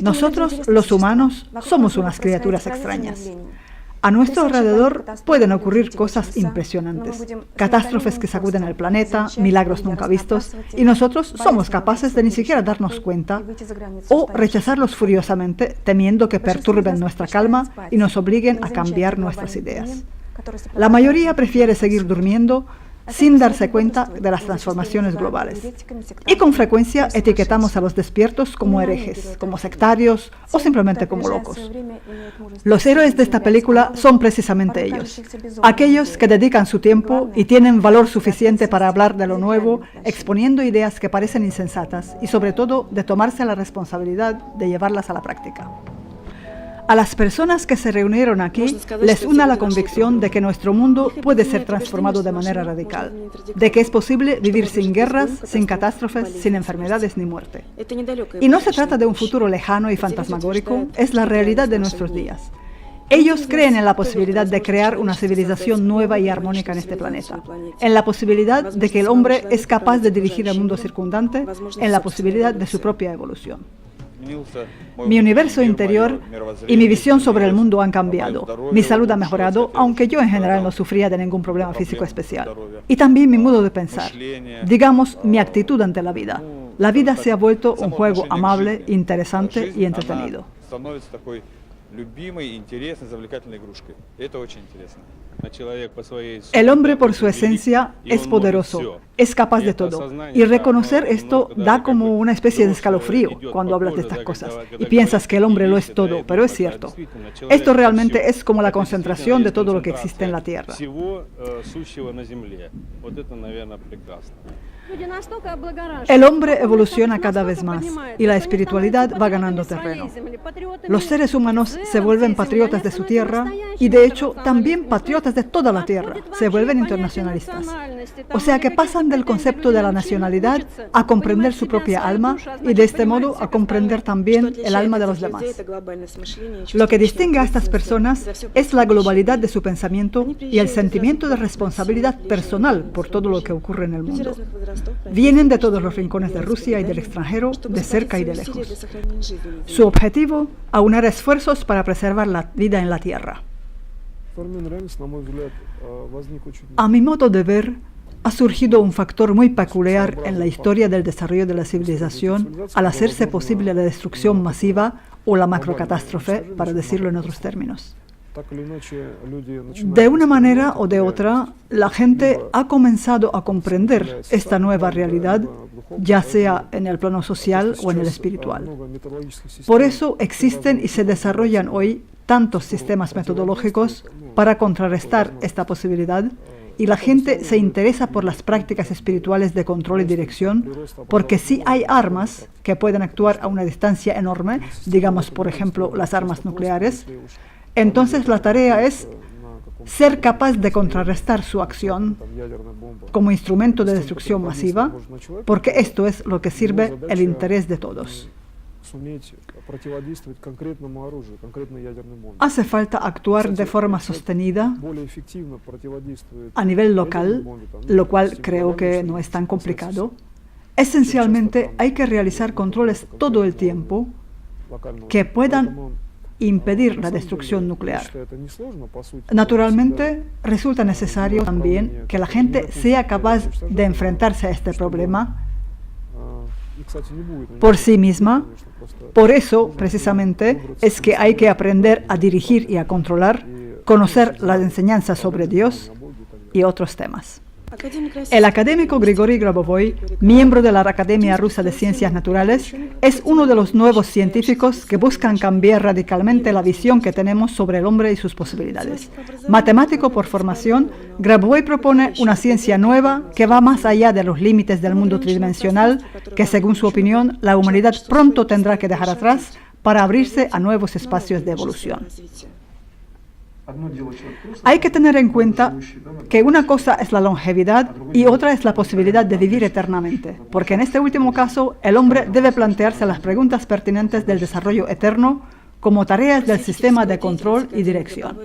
Nosotros, los humanos, somos unas criaturas extrañas. A nuestro alrededor pueden ocurrir cosas impresionantes, catástrofes que sacuden el planeta, milagros nunca vistos, y nosotros somos capaces de ni siquiera darnos cuenta o rechazarlos furiosamente, temiendo que perturben nuestra calma y nos obliguen a cambiar nuestras ideas. La mayoría prefiere seguir durmiendo sin darse cuenta de las transformaciones globales. Y con frecuencia etiquetamos a los despiertos como herejes, como sectarios o simplemente como locos. Los héroes de esta película son precisamente ellos, aquellos que dedican su tiempo y tienen valor suficiente para hablar de lo nuevo, exponiendo ideas que parecen insensatas y sobre todo de tomarse la responsabilidad de llevarlas a la práctica. A las personas que se reunieron aquí les une la convicción de que nuestro mundo puede ser transformado de manera radical, de que es posible vivir sin guerras, sin catástrofes, sin enfermedades ni muerte. Y no se trata de un futuro lejano y fantasmagórico, es la realidad de nuestros días. Ellos creen en la posibilidad de crear una civilización nueva y armónica en este planeta, en la posibilidad de que el hombre es capaz de dirigir el mundo circundante, en la posibilidad de su propia evolución. Mi universo interior y mi visión sobre el mundo han cambiado. Mi salud ha mejorado, aunque yo en general no sufría de ningún problema físico especial. Y también mi modo de pensar, digamos, mi actitud ante la vida. La vida se ha vuelto un juego amable, interesante y entretenido. El hombre por su esencia es poderoso, es capaz de todo. Y reconocer esto da como una especie de escalofrío cuando hablas de estas cosas. Y piensas que el hombre lo es todo, pero es cierto. Esto realmente es como la concentración de todo lo que existe en la Tierra. El hombre evoluciona cada vez más y la espiritualidad va ganando terreno. Los seres humanos se vuelven patriotas de su tierra y de hecho también patriotas de toda la tierra, se vuelven internacionalistas. O sea que pasan del concepto de la nacionalidad a comprender su propia alma y de este modo a comprender también el alma de los demás. Lo que distingue a estas personas es la globalidad de su pensamiento y el sentimiento de responsabilidad personal por todo lo que ocurre en el mundo. Vienen de todos los rincones de Rusia y del extranjero, de cerca y de lejos. Su objetivo, aunar esfuerzos para preservar la vida en la Tierra. A mi modo de ver, ha surgido un factor muy peculiar en la historia del desarrollo de la civilización al hacerse posible la destrucción masiva o la macrocatástrofe, para decirlo en otros términos. De una manera o de otra, la gente ha comenzado a comprender esta nueva realidad, ya sea en el plano social o en el espiritual. Por eso existen y se desarrollan hoy tantos sistemas metodológicos para contrarrestar esta posibilidad, y la gente se interesa por las prácticas espirituales de control y dirección, porque sí hay armas que pueden actuar a una distancia enorme, digamos por ejemplo las armas nucleares. Entonces la tarea es ser capaz de contrarrestar su acción como instrumento de destrucción masiva, porque esto es lo que sirve el interés de todos. Hace falta actuar de forma sostenida a nivel local, lo cual creo que no es tan complicado. Esencialmente hay que realizar controles todo el tiempo que puedan impedir la destrucción nuclear. Naturalmente, resulta necesario también que la gente sea capaz de enfrentarse a este problema por sí misma. Por eso, precisamente, es que hay que aprender a dirigir y a controlar, conocer las enseñanzas sobre Dios y otros temas. El académico Grigori Grabovoi, miembro de la Academia Rusa de Ciencias Naturales, es uno de los nuevos científicos que buscan cambiar radicalmente la visión que tenemos sobre el hombre y sus posibilidades. Matemático por formación, Grabovoi propone una ciencia nueva que va más allá de los límites del mundo tridimensional, que según su opinión, la humanidad pronto tendrá que dejar atrás para abrirse a nuevos espacios de evolución. Hay que tener en cuenta que una cosa es la longevidad y otra es la posibilidad de vivir eternamente, porque en este último caso el hombre debe plantearse las preguntas pertinentes del desarrollo eterno como tareas del sistema de control y dirección.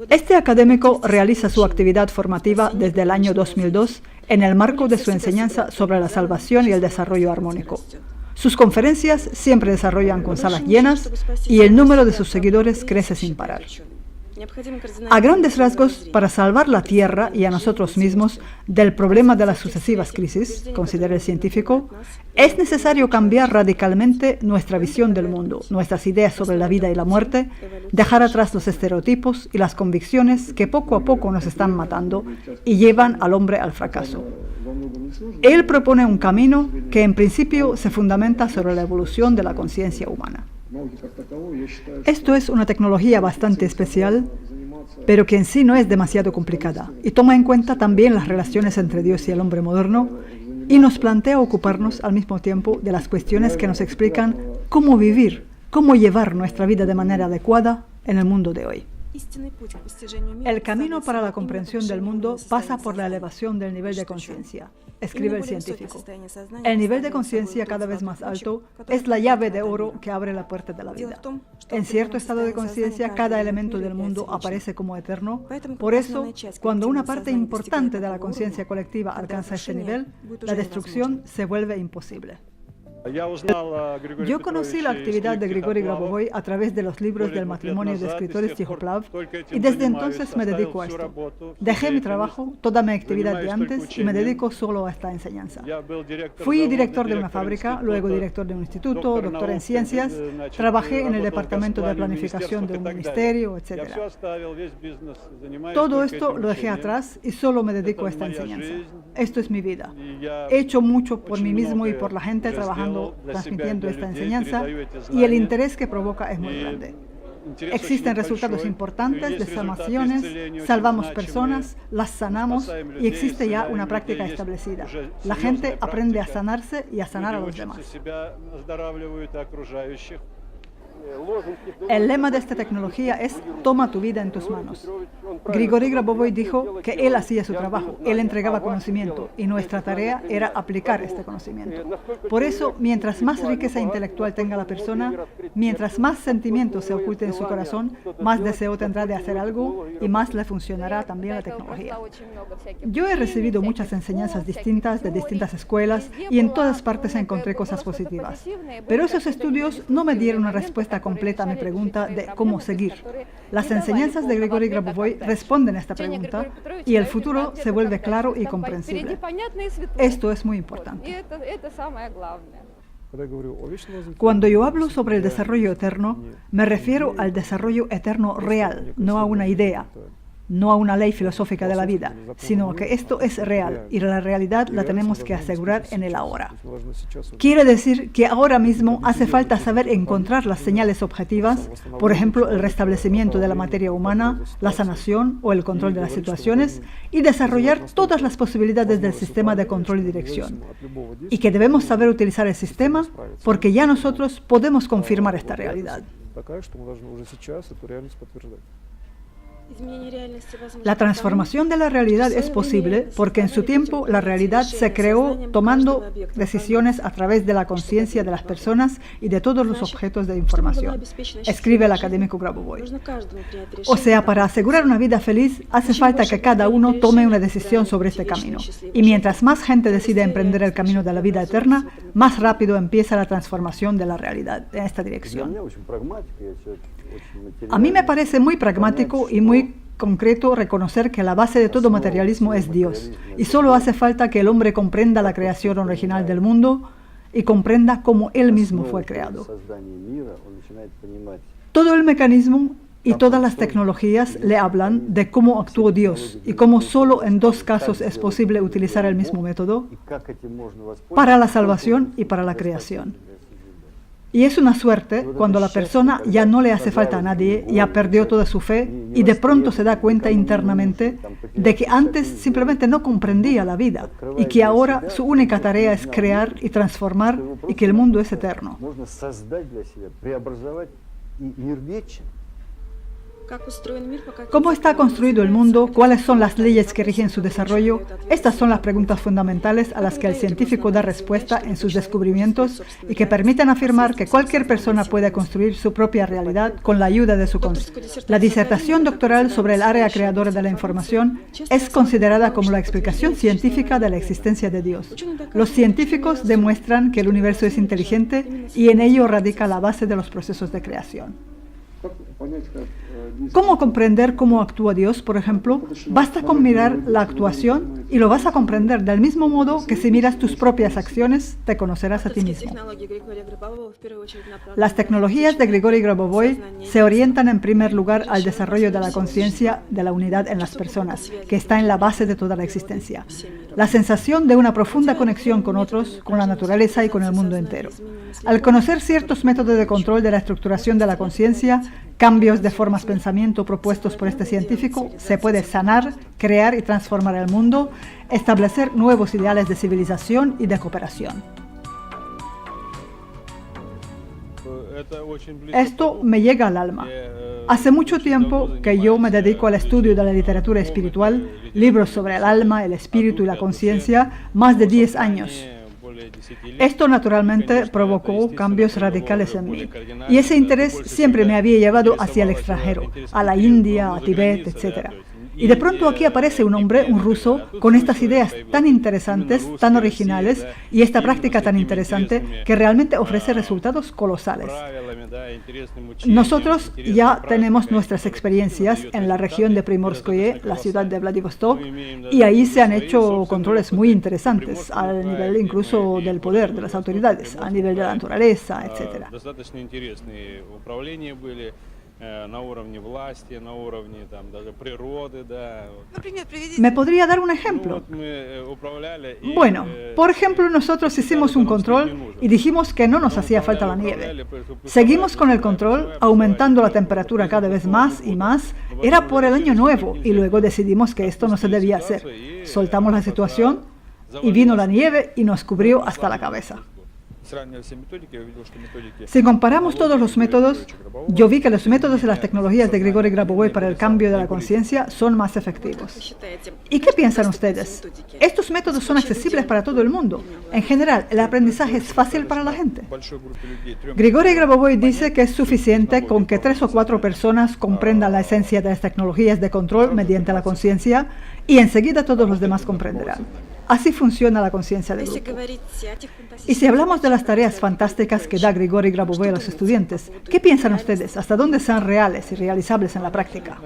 Este académico realiza su actividad formativa desde el año 2002 en el marco de su enseñanza sobre la salvación y el desarrollo armónico. Sus conferencias siempre desarrollan con salas llenas y el número de sus seguidores crece sin parar. A grandes rasgos, para salvar la Tierra y a nosotros mismos del problema de las sucesivas crisis, considera el científico, es necesario cambiar radicalmente nuestra visión del mundo, nuestras ideas sobre la vida y la muerte, dejar atrás los estereotipos y las convicciones que poco a poco nos están matando y llevan al hombre al fracaso. Él propone un camino que en principio se fundamenta sobre la evolución de la conciencia humana. Esto es una tecnología bastante especial, pero que en sí no es demasiado complicada y toma en cuenta también las relaciones entre Dios y el hombre moderno y nos plantea ocuparnos al mismo tiempo de las cuestiones que nos explican cómo vivir, cómo llevar nuestra vida de manera adecuada en el mundo de hoy. El camino para la comprensión del mundo pasa por la elevación del nivel de conciencia, escribe el científico. El nivel de conciencia cada vez más alto es la llave de oro que abre la puerta de la vida. En cierto estado de conciencia, cada elemento del mundo aparece como eterno. Por eso, cuando una parte importante de la conciencia colectiva alcanza este nivel, la destrucción se vuelve imposible. Yo conocí la actividad de Grigori Grabovoi a través de los libros del matrimonio de escritores Tijoplav y desde entonces me dedico a esto. Dejé mi trabajo, toda mi actividad de antes y me dedico solo a esta enseñanza. Fui director de una fábrica, luego director de un instituto, doctor en ciencias, trabajé en el departamento de planificación de un ministerio, etc. Todo esto lo dejé atrás y solo me dedico a esta enseñanza. Esto es mi vida. He hecho mucho por mí mismo y por la gente trabajando transmitiendo esta enseñanza y el interés que provoca es muy grande. Existen resultados importantes de sanaciones, salvamos personas, las sanamos y existe ya una práctica establecida. La gente aprende a sanarse y a sanar a los demás. El lema de esta tecnología es «Toma tu vida en tus manos». Grigori Grabovoi dijo que él hacía su trabajo, él entregaba conocimiento y nuestra tarea era aplicar este conocimiento. Por eso, mientras más riqueza intelectual tenga la persona, mientras más sentimientos se oculten en su corazón, más deseo tendrá de hacer algo y más le funcionará también la tecnología. Yo he recibido muchas enseñanzas distintas de distintas escuelas y en todas partes encontré cosas positivas. Pero esos estudios no me dieron una respuesta completa a mi pregunta de cómo seguir. Las enseñanzas de Grigori Grabovoi responden a esta pregunta y el futuro se vuelve claro y comprensible. Esto es muy importante. Cuando yo hablo sobre el desarrollo eterno, me refiero al desarrollo eterno real, no a una idea, no a una ley filosófica de la vida, sino que esto es real y la realidad la tenemos que asegurar en el ahora. Quiere decir que ahora mismo hace falta saber encontrar las señales objetivas, por ejemplo, el restablecimiento de la materia humana, la sanación o el control de las situaciones, y desarrollar todas las posibilidades del sistema de control y dirección. Y que debemos saber utilizar el sistema porque ya nosotros podemos confirmar esta realidad. La transformación de la realidad es posible porque en su tiempo la realidad se creó tomando decisiones a través de la conciencia de las personas y de todos los objetos de información, escribe el académico Grabovoi. O sea, para asegurar una vida feliz hace falta que cada uno tome una decisión sobre este camino. Y mientras más gente decide emprender el camino de la vida eterna, más rápido empieza la transformación de la realidad en esta dirección. A mí me parece muy pragmático y muy concreto reconocer que la base de todo materialismo es Dios y solo hace falta que el hombre comprenda la creación original del mundo y comprenda cómo él mismo fue creado. Todo el mecanismo y todas las tecnologías le hablan de cómo actuó Dios y cómo solo en dos casos es posible utilizar el mismo método para la salvación y para la creación. Y es una suerte cuando la persona ya no le hace falta a nadie, ya perdió toda su fe y de pronto se da cuenta internamente de que antes simplemente no comprendía la vida y que ahora su única tarea es crear y transformar y que el mundo es eterno. ¿Cómo está construido el mundo? ¿Cuáles son las leyes que rigen su desarrollo? Estas son las preguntas fundamentales a las que el científico da respuesta en sus descubrimientos y que permiten afirmar que cualquier persona puede construir su propia realidad con la ayuda de su conciencia. La disertación doctoral sobre el área creadora de la información es considerada como la explicación científica de la existencia de Dios. Los científicos demuestran que el universo es inteligente y en ello radica la base de los procesos de creación. ¿Cómo comprender cómo actúa Dios, por ejemplo? Basta con mirar la actuación y lo vas a comprender del mismo modo que si miras tus propias acciones, te conocerás a ti mismo. Las tecnologías de Grigori Grabovoi se orientan en primer lugar al desarrollo de la conciencia de la unidad en las personas, que está en la base de toda la existencia. La sensación de una profunda conexión con otros, con la naturaleza y con el mundo entero. Al conocer ciertos métodos de control de la estructuración de la conciencia, cambios de formas de pensamiento propuestos por este científico, se puede sanar, crear y transformar el mundo, establecer nuevos ideales de civilización y de cooperación. Esto me llega al alma. Hace mucho tiempo que yo me dedico al estudio de la literatura espiritual, libros sobre el alma, el espíritu y la conciencia, más de 10 años. Esto naturalmente provocó cambios radicales en mí, y ese interés siempre me había llevado hacia el extranjero, a la India, a Tibet, etc. Y de pronto aquí aparece un hombre, un ruso, con estas ideas tan interesantes, tan originales, y esta práctica tan interesante que realmente ofrece resultados colosales. Nosotros ya tenemos nuestras experiencias en la región de Primorskoye, la ciudad de Vladivostok, y ahí se han hecho controles muy interesantes, al nivel incluso del poder de las autoridades, al nivel de la naturaleza, etc. ¿Me podría dar un ejemplo? Bueno, por ejemplo, nosotros hicimos un control y dijimos que no nos hacía falta la nieve. Seguimos con el control, aumentando la temperatura cada vez más y más. Era por el año nuevo y luego decidimos que esto no se debía hacer. Soltamos la situación y vino la nieve y nos cubrió hasta la cabeza. Si comparamos todos los métodos, yo vi que los métodos y las tecnologías de Grigori Grabovoi para el cambio de la conciencia son más efectivos. ¿Y qué piensan ustedes? Estos métodos son accesibles para todo el mundo. En general, el aprendizaje es fácil para la gente. Grigori Grabovoi dice que es suficiente con que 3 o 4 personas comprendan la esencia de las tecnologías de control mediante la conciencia y enseguida todos los demás comprenderán. Así funciona la conciencia del grupo. Y si hablamos de las tareas fantásticas que da Grigori Grabovoi a los estudiantes, ¿qué piensan ustedes? ¿Hasta dónde son reales y realizables en la práctica?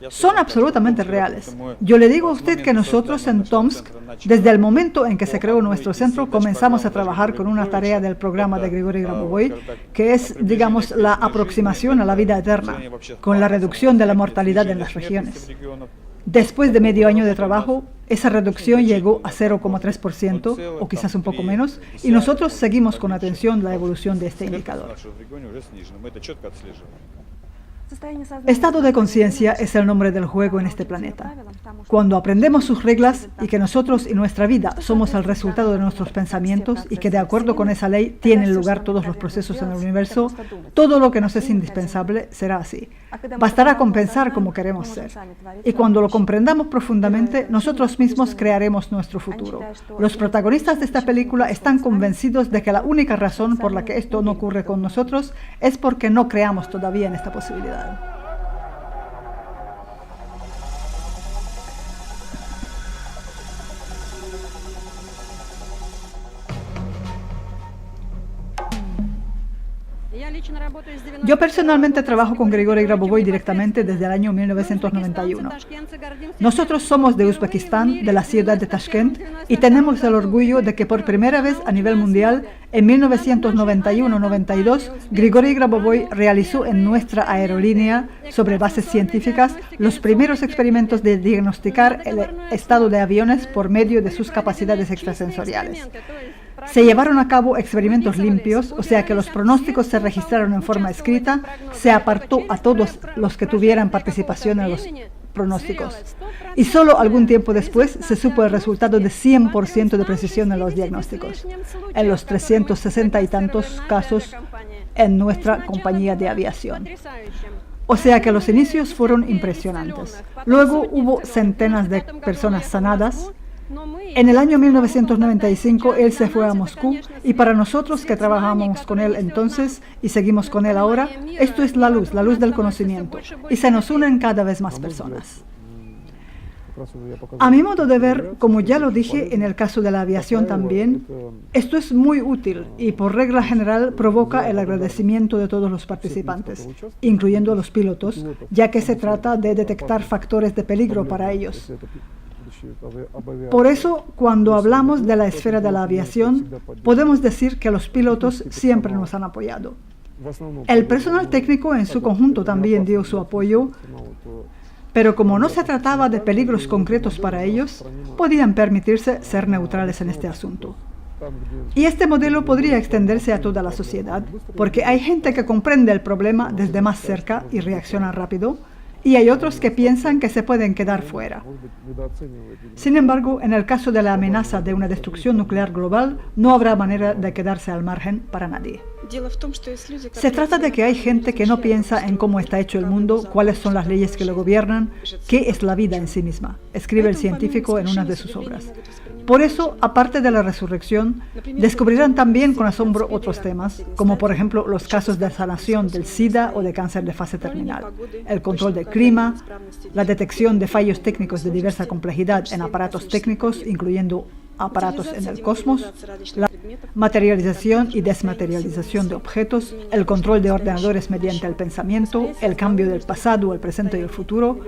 Son absolutamente reales. Yo le digo a usted que nosotros en Tomsk, desde el momento en que se creó nuestro centro, comenzamos a trabajar con una tarea del programa de Grigori Grabovoi, que es, digamos, la aproximación a la vida eterna, con la reducción de la mortalidad en las regiones. Después de medio año de trabajo, esa reducción llegó a 0,3% o quizás un poco menos, y nosotros seguimos con atención la evolución de este indicador. Estado de conciencia es el nombre del juego en este planeta. Cuando aprendemos sus reglas y que nosotros y nuestra vida somos el resultado de nuestros pensamientos y que de acuerdo con esa ley tienen lugar todos los procesos en el universo, todo lo que nos es indispensable será así. Bastará con pensar como queremos ser. Y cuando lo comprendamos profundamente, nosotros mismos crearemos nuestro futuro. Los protagonistas de esta película están convencidos de que la única razón por la que esto no ocurre con nosotros es porque no creamos todavía en esta posibilidad. Yo personalmente trabajo con Grigori Grabovoi directamente desde el año 1991. Nosotros somos de Uzbekistán, de la ciudad de Tashkent, y tenemos el orgullo de que por primera vez a nivel mundial, en 1991-92, Grigori Grabovoi realizó en nuestra aerolínea, sobre bases científicas, los primeros experimentos de diagnosticar el estado de aviones por medio de sus capacidades extrasensoriales. Se llevaron a cabo experimentos limpios, o sea que los pronósticos se registraron en forma escrita, se apartó a todos los que tuvieran participación en los pronósticos. Y solo algún tiempo después se supo el resultado de 100% de precisión en los diagnósticos, en los 360 y tantos casos en nuestra compañía de aviación. O sea que los inicios fueron impresionantes. Luego hubo centenas de personas sanadas. En el año 1995 él se fue a Moscú y para nosotros que trabajamos con él entonces y seguimos con él ahora, esto es la luz del conocimiento y se nos unen cada vez más personas. A mi modo de ver, como ya lo dije en el caso de la aviación también, esto es muy útil y por regla general provoca el agradecimiento de todos los participantes, incluyendo a los pilotos, ya que se trata de detectar factores de peligro para ellos. Por eso, cuando hablamos de la esfera de la aviación, podemos decir que los pilotos siempre nos han apoyado. El personal técnico en su conjunto también dio su apoyo, pero como no se trataba de peligros concretos para ellos, podían permitirse ser neutrales en este asunto. Y este modelo podría extenderse a toda la sociedad, porque hay gente que comprende el problema desde más cerca y reacciona rápido, y hay otros que piensan que se pueden quedar fuera. Sin embargo, en el caso de la amenaza de una destrucción nuclear global, no habrá manera de quedarse al margen para nadie. Se trata de que hay gente que no piensa en cómo está hecho el mundo, cuáles son las leyes que lo gobiernan, qué es la vida en sí misma, escribe el científico en una de sus obras. Por eso, aparte de la resurrección, descubrirán también con asombro otros temas, como por ejemplo los casos de sanación del SIDA o de cáncer de fase terminal, el control del clima, la detección de fallos técnicos de diversa complejidad en aparatos técnicos, incluyendo aparatos en el cosmos, la materialización y desmaterialización de objetos, el control de ordenadores mediante el pensamiento, el cambio del pasado, el presente y el futuro,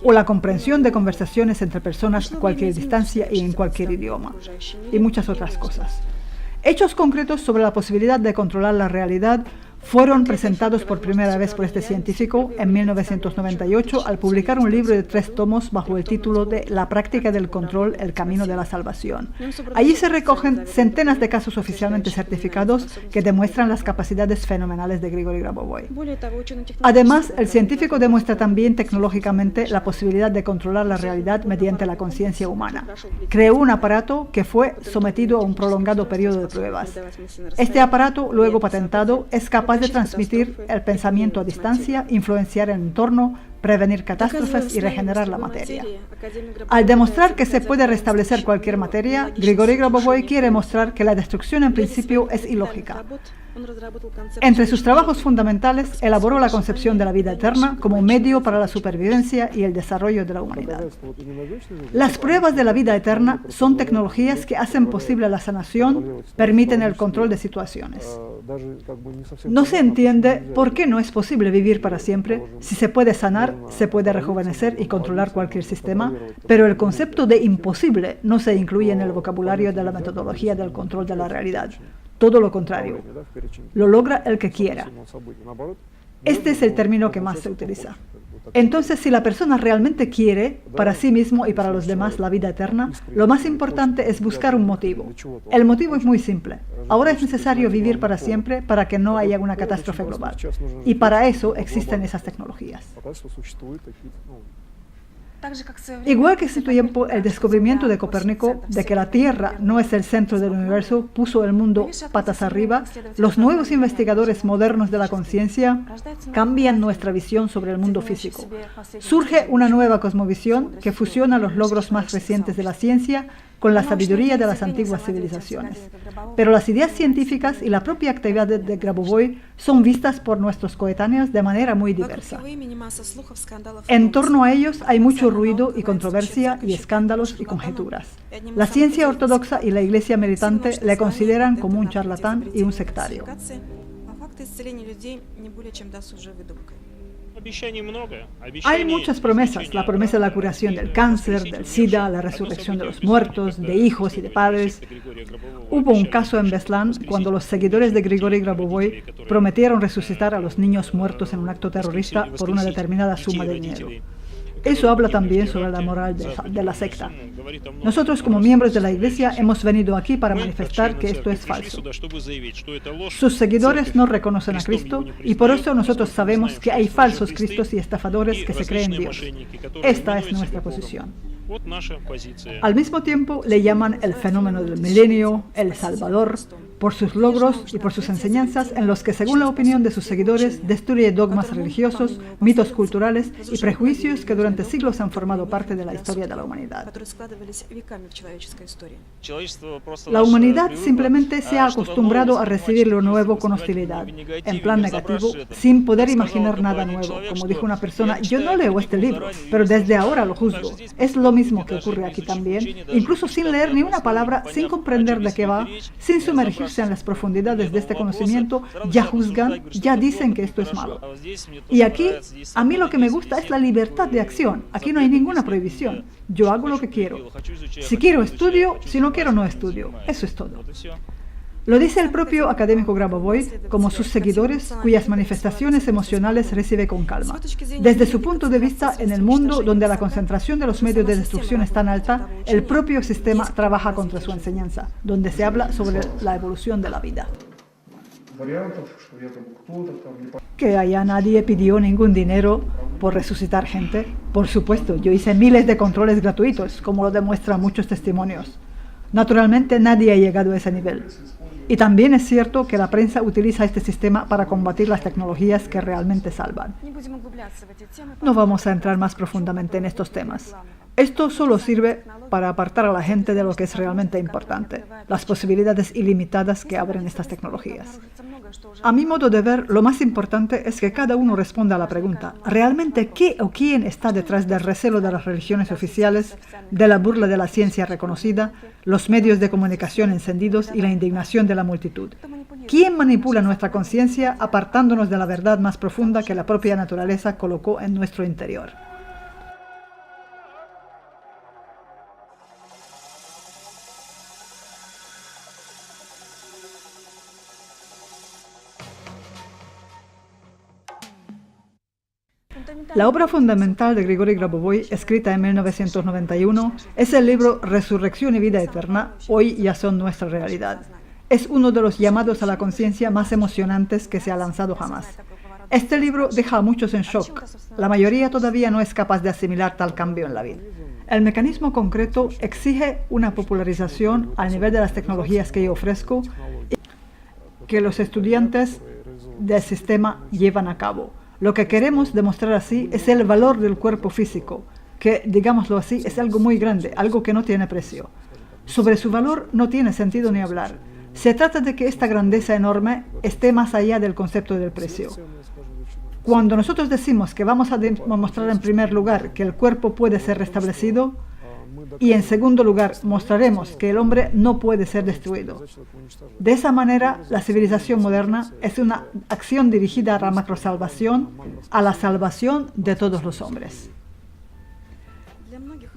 o la comprensión de conversaciones entre personas a cualquier distancia y en cualquier idioma, y muchas otras cosas. Hechos concretos sobre la posibilidad de controlar la realidad fueron presentados por primera vez por este científico en 1998 al publicar un libro de 3 tomos bajo el título de La práctica del control, el camino de la salvación. Allí se recogen centenas de casos oficialmente certificados que demuestran las capacidades fenomenales de Grigori Grabovoi. Además, el científico demuestra también tecnológicamente la posibilidad de controlar la realidad mediante la conciencia humana. Creó un aparato que fue sometido a un prolongado periodo de pruebas. Este aparato, luego patentado, es capaz de transmitir el pensamiento a distancia, influenciar el entorno, prevenir catástrofes y regenerar la materia. Al demostrar que se puede restablecer cualquier materia, Grigori Grabovoi quiere mostrar que la destrucción en principio es ilógica. Entre sus trabajos fundamentales, elaboró la concepción de la vida eterna como medio para la supervivencia y el desarrollo de la humanidad. Las pruebas de la vida eterna son tecnologías que hacen posible la sanación, permiten el control de situaciones. No se entiende por qué no es posible vivir para siempre. Si se puede sanar, se puede rejuvenecer y controlar cualquier sistema, pero el concepto de imposible no se incluye en el vocabulario de la metodología del control de la realidad. Todo lo contrario, lo logra el que quiera. Este es el término que más se utiliza. Entonces, si la persona realmente quiere, para sí mismo y para los demás, la vida eterna, lo más importante es buscar un motivo. El motivo es muy simple. Ahora es necesario vivir para siempre para que no haya una catástrofe global. Y para eso existen esas tecnologías. Igual que en su tiempo el descubrimiento de Copérnico de que la Tierra no es el centro del universo puso el mundo patas arriba, los nuevos investigadores modernos de la conciencia cambian nuestra visión sobre el mundo físico. Surge una nueva cosmovisión que fusiona los logros más recientes de la ciencia con la sabiduría de las antiguas civilizaciones. Pero las ideas científicas y la propia actividad de Grabovoi son vistas por nuestros coetáneos de manera muy diversa. En torno a ellos hay mucho ruido y controversia y escándalos y conjeturas. La ciencia ortodoxa y la iglesia militante le consideran como un charlatán y un sectario. Hay muchas promesas, la promesa de la curación del cáncer, del SIDA, la resurrección de los muertos, de hijos y de padres. Hubo un caso en Beslan cuando los seguidores de Grigori Grabovoi prometieron resucitar a los niños muertos en un acto terrorista por una determinada suma de dinero. Eso habla también sobre la moral de la secta. Nosotros, como miembros de la Iglesia, hemos venido aquí para manifestar que esto es falso. Sus seguidores no reconocen a Cristo y por eso nosotros sabemos que hay falsos cristos y estafadores que se creen Dios. Esta es nuestra posición. Al mismo tiempo le llaman el fenómeno del milenio, el Salvador, por sus logros y por sus enseñanzas en los que, según la opinión de sus seguidores, destruye dogmas religiosos, mitos culturales y prejuicios que durante siglos han formado parte de la historia de la humanidad. La humanidad simplemente se ha acostumbrado a recibir lo nuevo con hostilidad, en plan negativo, sin poder imaginar nada nuevo. Como dijo una persona, yo no leo este libro, pero desde ahora lo juzgo. Es lo mismo que ocurre aquí también, incluso sin leer ni una palabra, sin comprender de qué va, sin sumergirse en las profundidades de este conocimiento, ya juzgan, ya dicen que esto es malo. Y aquí, a mí lo que me gusta es la libertad de acción. Aquí no hay ninguna prohibición. Yo hago lo que quiero. Si quiero, estudio. Si no quiero, no estudio. Eso es todo. Lo dice el propio académico Grabovoi, como sus seguidores, cuyas manifestaciones emocionales recibe con calma. Desde su punto de vista, en el mundo donde la concentración de los medios de destrucción es tan alta, el propio sistema trabaja contra su enseñanza, donde se habla sobre la evolución de la vida. Que allá nadie pidió ningún dinero por resucitar gente. Por supuesto, yo hice miles de controles gratuitos, como lo demuestran muchos testimonios. Naturalmente, nadie ha llegado a ese nivel. Y también es cierto que la prensa utiliza este sistema para combatir las tecnologías que realmente salvan. No vamos a entrar más profundamente en estos temas. Esto solo sirve para apartar a la gente de lo que es realmente importante, las posibilidades ilimitadas que abren estas tecnologías. A mi modo de ver, lo más importante es que cada uno responda a la pregunta, ¿realmente qué o quién está detrás del recelo de las religiones oficiales, de la burla de la ciencia reconocida, los medios de comunicación encendidos y la indignación de la multitud? ¿Quién manipula nuestra conciencia apartándonos de la verdad más profunda que la propia naturaleza colocó en nuestro interior? La obra fundamental de Grigori Grabovoi, escrita en 1991, es el libro Resurrección y Vida Eterna, hoy ya son nuestra realidad. Es uno de los llamados a la conciencia más emocionantes que se ha lanzado jamás. Este libro deja a muchos en shock. La mayoría todavía no es capaz de asimilar tal cambio en la vida. El mecanismo concreto exige una popularización al nivel de las tecnologías que yo ofrezco y que los estudiantes del sistema llevan a cabo. Lo que queremos demostrar así es el valor del cuerpo físico, que, digámoslo así, es algo muy grande, algo que no tiene precio. Sobre su valor no tiene sentido ni hablar. Se trata de que esta grandeza enorme esté más allá del concepto del precio. Cuando nosotros decimos que vamos a demostrar en primer lugar que el cuerpo puede ser restablecido, y en segundo lugar mostraremos que el hombre no puede ser destruido. De esa manera, la civilización moderna es una acción dirigida a la macrosalvación, a la salvación de todos los hombres.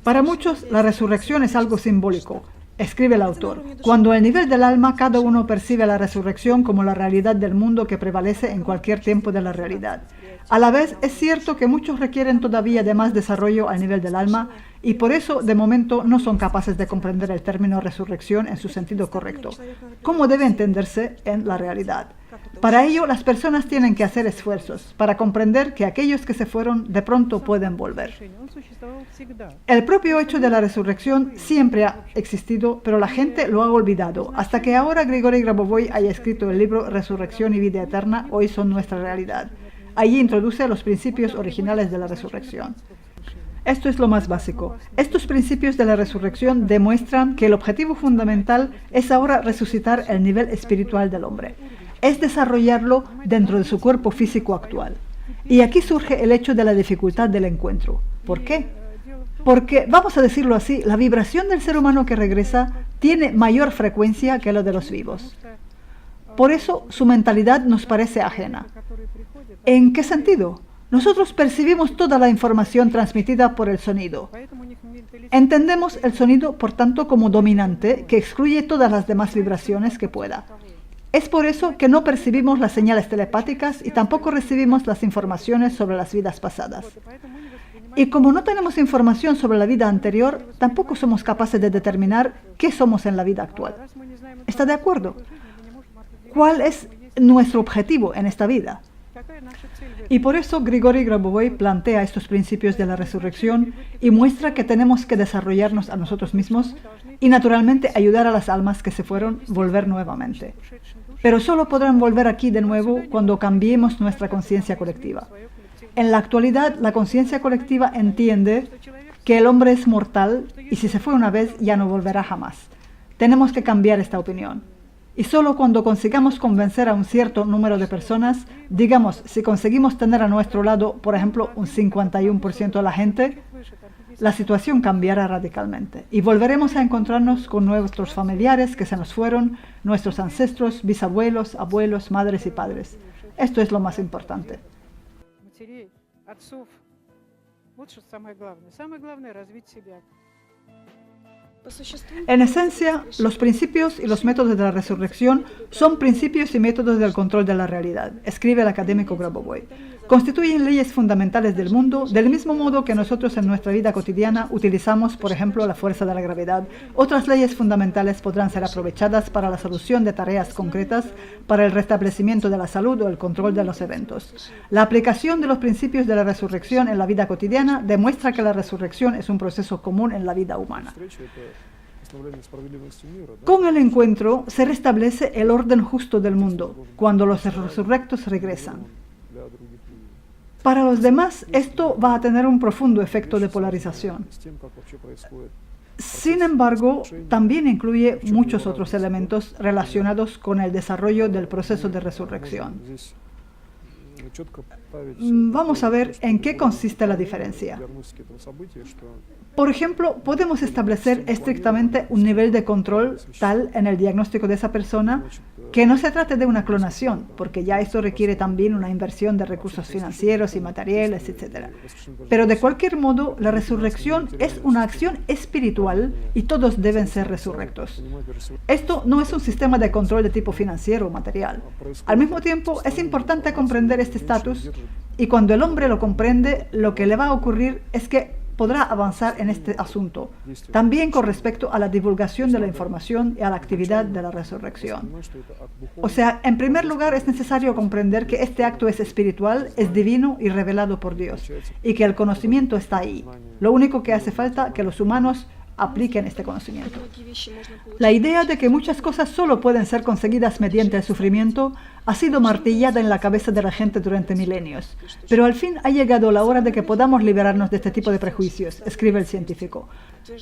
Para muchos, la resurrección es algo simbólico. Escribe el autor, cuando al nivel del alma cada uno percibe la resurrección como la realidad del mundo que prevalece en cualquier tiempo de la realidad. A la vez, es cierto que muchos requieren todavía de más desarrollo al nivel del alma y por eso, de momento, no son capaces de comprender el término resurrección en su sentido correcto, como debe entenderse en la realidad. Para ello, las personas tienen que hacer esfuerzos para comprender que aquellos que se fueron de pronto pueden volver. El propio hecho de la resurrección siempre ha existido, pero la gente lo ha olvidado, hasta que ahora Grigori Grabovoi haya escrito el libro Resurrección y Vida Eterna, hoy son nuestra realidad. Allí introduce los principios originales de la resurrección. Esto es lo más básico. Estos principios de la resurrección demuestran que el objetivo fundamental es ahora resucitar el nivel espiritual del hombre. Es desarrollarlo dentro de su cuerpo físico actual. Y aquí surge el hecho de la dificultad del encuentro. ¿Por qué? Porque, vamos a decirlo así, la vibración del ser humano que regresa tiene mayor frecuencia que la de los vivos. Por eso su mentalidad nos parece ajena. ¿En qué sentido? Nosotros percibimos toda la información transmitida por el sonido. Entendemos el sonido, por tanto, como dominante, que excluye todas las demás vibraciones que pueda. Es por eso que no percibimos las señales telepáticas y tampoco recibimos las informaciones sobre las vidas pasadas. Y como no tenemos información sobre la vida anterior, tampoco somos capaces de determinar qué somos en la vida actual. ¿Está de acuerdo? ¿Cuál es nuestro objetivo en esta vida? Y por eso Grigori Grabovoi plantea estos principios de la resurrección y muestra que tenemos que desarrollarnos a nosotros mismos y naturalmente ayudar a las almas que se fueron a volver nuevamente. Pero solo podrán volver aquí de nuevo cuando cambiemos nuestra conciencia colectiva. En la actualidad, la conciencia colectiva entiende que el hombre es mortal y si se fue una vez ya no volverá jamás. Tenemos que cambiar esta opinión. Y solo cuando consigamos convencer a un cierto número de personas, digamos, si conseguimos tener a nuestro lado, por ejemplo, un 51% de la gente, la situación cambiará radicalmente y volveremos a encontrarnos con nuestros familiares que se nos fueron, nuestros ancestros, bisabuelos, abuelos, madres y padres. Esto es lo más importante. En esencia, los principios y los métodos de la resurrección son principios y métodos del control de la realidad, escribe el académico Grabovoi. Constituyen leyes fundamentales del mundo, del mismo modo que nosotros en nuestra vida cotidiana utilizamos, por ejemplo, la fuerza de la gravedad. Otras leyes fundamentales podrán ser aprovechadas para la solución de tareas concretas, para el restablecimiento de la salud o el control de los eventos. La aplicación de los principios de la resurrección en la vida cotidiana demuestra que la resurrección es un proceso común en la vida humana. Con el encuentro se restablece el orden justo del mundo, cuando los resurrectos regresan. Para los demás, esto va a tener un profundo efecto de polarización. Sin embargo, también incluye muchos otros elementos relacionados con el desarrollo del proceso de resurrección. Vamos a ver en qué consiste la diferencia. Por ejemplo, podemos establecer estrictamente un nivel de control tal en el diagnóstico de esa persona que no se trate de una clonación, porque ya esto requiere también una inversión de recursos financieros y materiales, etc. Pero de cualquier modo, la resurrección es una acción espiritual y todos deben ser resurrectos. Esto no es un sistema de control de tipo financiero o material. Al mismo tiempo, es importante comprender este estatus y cuando el hombre lo comprende, lo que le va a ocurrir es que podrá avanzar en este asunto, también con respecto a la divulgación de la información y a la actividad de la resurrección. O sea, en primer lugar es necesario comprender que este acto es espiritual, es divino y revelado por Dios, y que el conocimiento está ahí. Lo único que hace falta es que los humanos apliquen este conocimiento. La idea de que muchas cosas solo pueden ser conseguidas mediante el sufrimiento ha sido martillada en la cabeza de la gente durante milenios, pero al fin ha llegado la hora de que podamos liberarnos de este tipo de prejuicios, escribe el científico.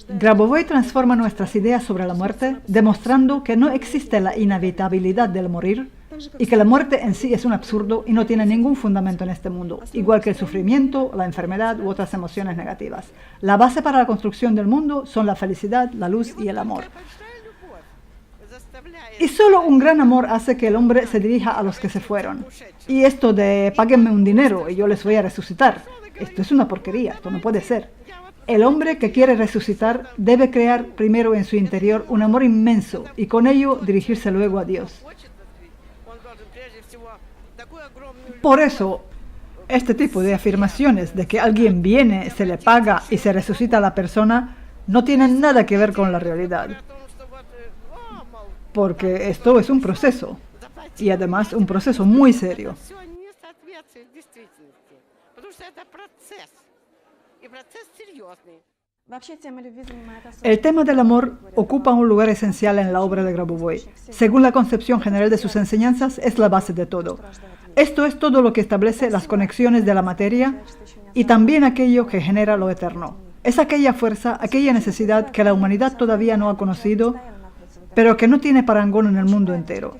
Grabovoi transforma nuestras ideas sobre la muerte, demostrando que no existe la inevitabilidad del morir, y que la muerte en sí es un absurdo y no tiene ningún fundamento en este mundo, igual que el sufrimiento, la enfermedad u otras emociones negativas. La base para la construcción del mundo son la felicidad, la luz y el amor. Y solo un gran amor hace que el hombre se dirija a los que se fueron. Y esto de páguenme un dinero y yo les voy a resucitar, esto es una porquería, esto no puede ser. El hombre que quiere resucitar debe crear primero en su interior un amor inmenso y con ello dirigirse luego a Dios. Por eso, este tipo de afirmaciones de que alguien viene, se le paga y se resucita a la persona no tienen nada que ver con la realidad. Porque esto es un proceso, y además un proceso muy serio. El tema del amor ocupa un lugar esencial en la obra de Grabovoi. Según la concepción general de sus enseñanzas, es la base de todo. Esto es todo lo que establece las conexiones de la materia y también aquello que genera lo eterno. Es aquella fuerza, aquella necesidad que la humanidad todavía no ha conocido, pero que no tiene parangón en el mundo entero.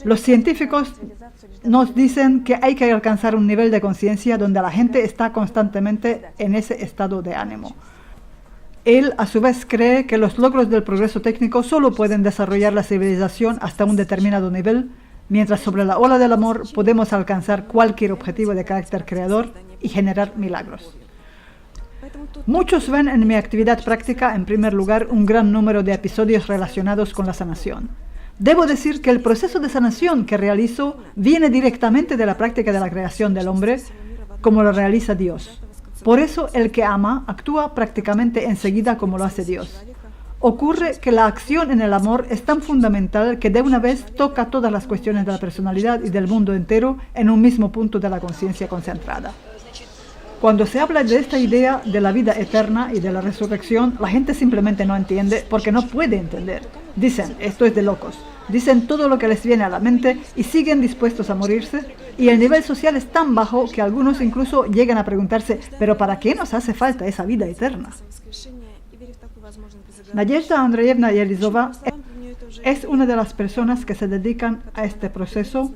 Los científicos nos dicen que hay que alcanzar un nivel de conciencia donde la gente está constantemente en ese estado de ánimo. Él, a su vez, cree que los logros del progreso técnico solo pueden desarrollar la civilización hasta un determinado nivel, mientras sobre la ola del amor podemos alcanzar cualquier objetivo de carácter creador y generar milagros. Muchos ven en mi actividad práctica, en primer lugar, un gran número de episodios relacionados con la sanación. Debo decir que el proceso de sanación que realizo viene directamente de la práctica de la creación del hombre, como lo realiza Dios. Por eso el que ama actúa prácticamente enseguida como lo hace Dios. Ocurre que la acción en el amor es tan fundamental que de una vez toca todas las cuestiones de la personalidad y del mundo entero en un mismo punto de la conciencia concentrada. Cuando se habla de esta idea de la vida eterna y de la resurrección, la gente simplemente no entiende porque no puede entender. Dicen, esto es de locos. Dicen todo lo que les viene a la mente y siguen dispuestos a morirse. Y el nivel social es tan bajo que algunos incluso llegan a preguntarse, ¿pero para qué nos hace falta esa vida eterna? Nadezhda Andreyevna Yelizova es una de las personas que se dedican a este proceso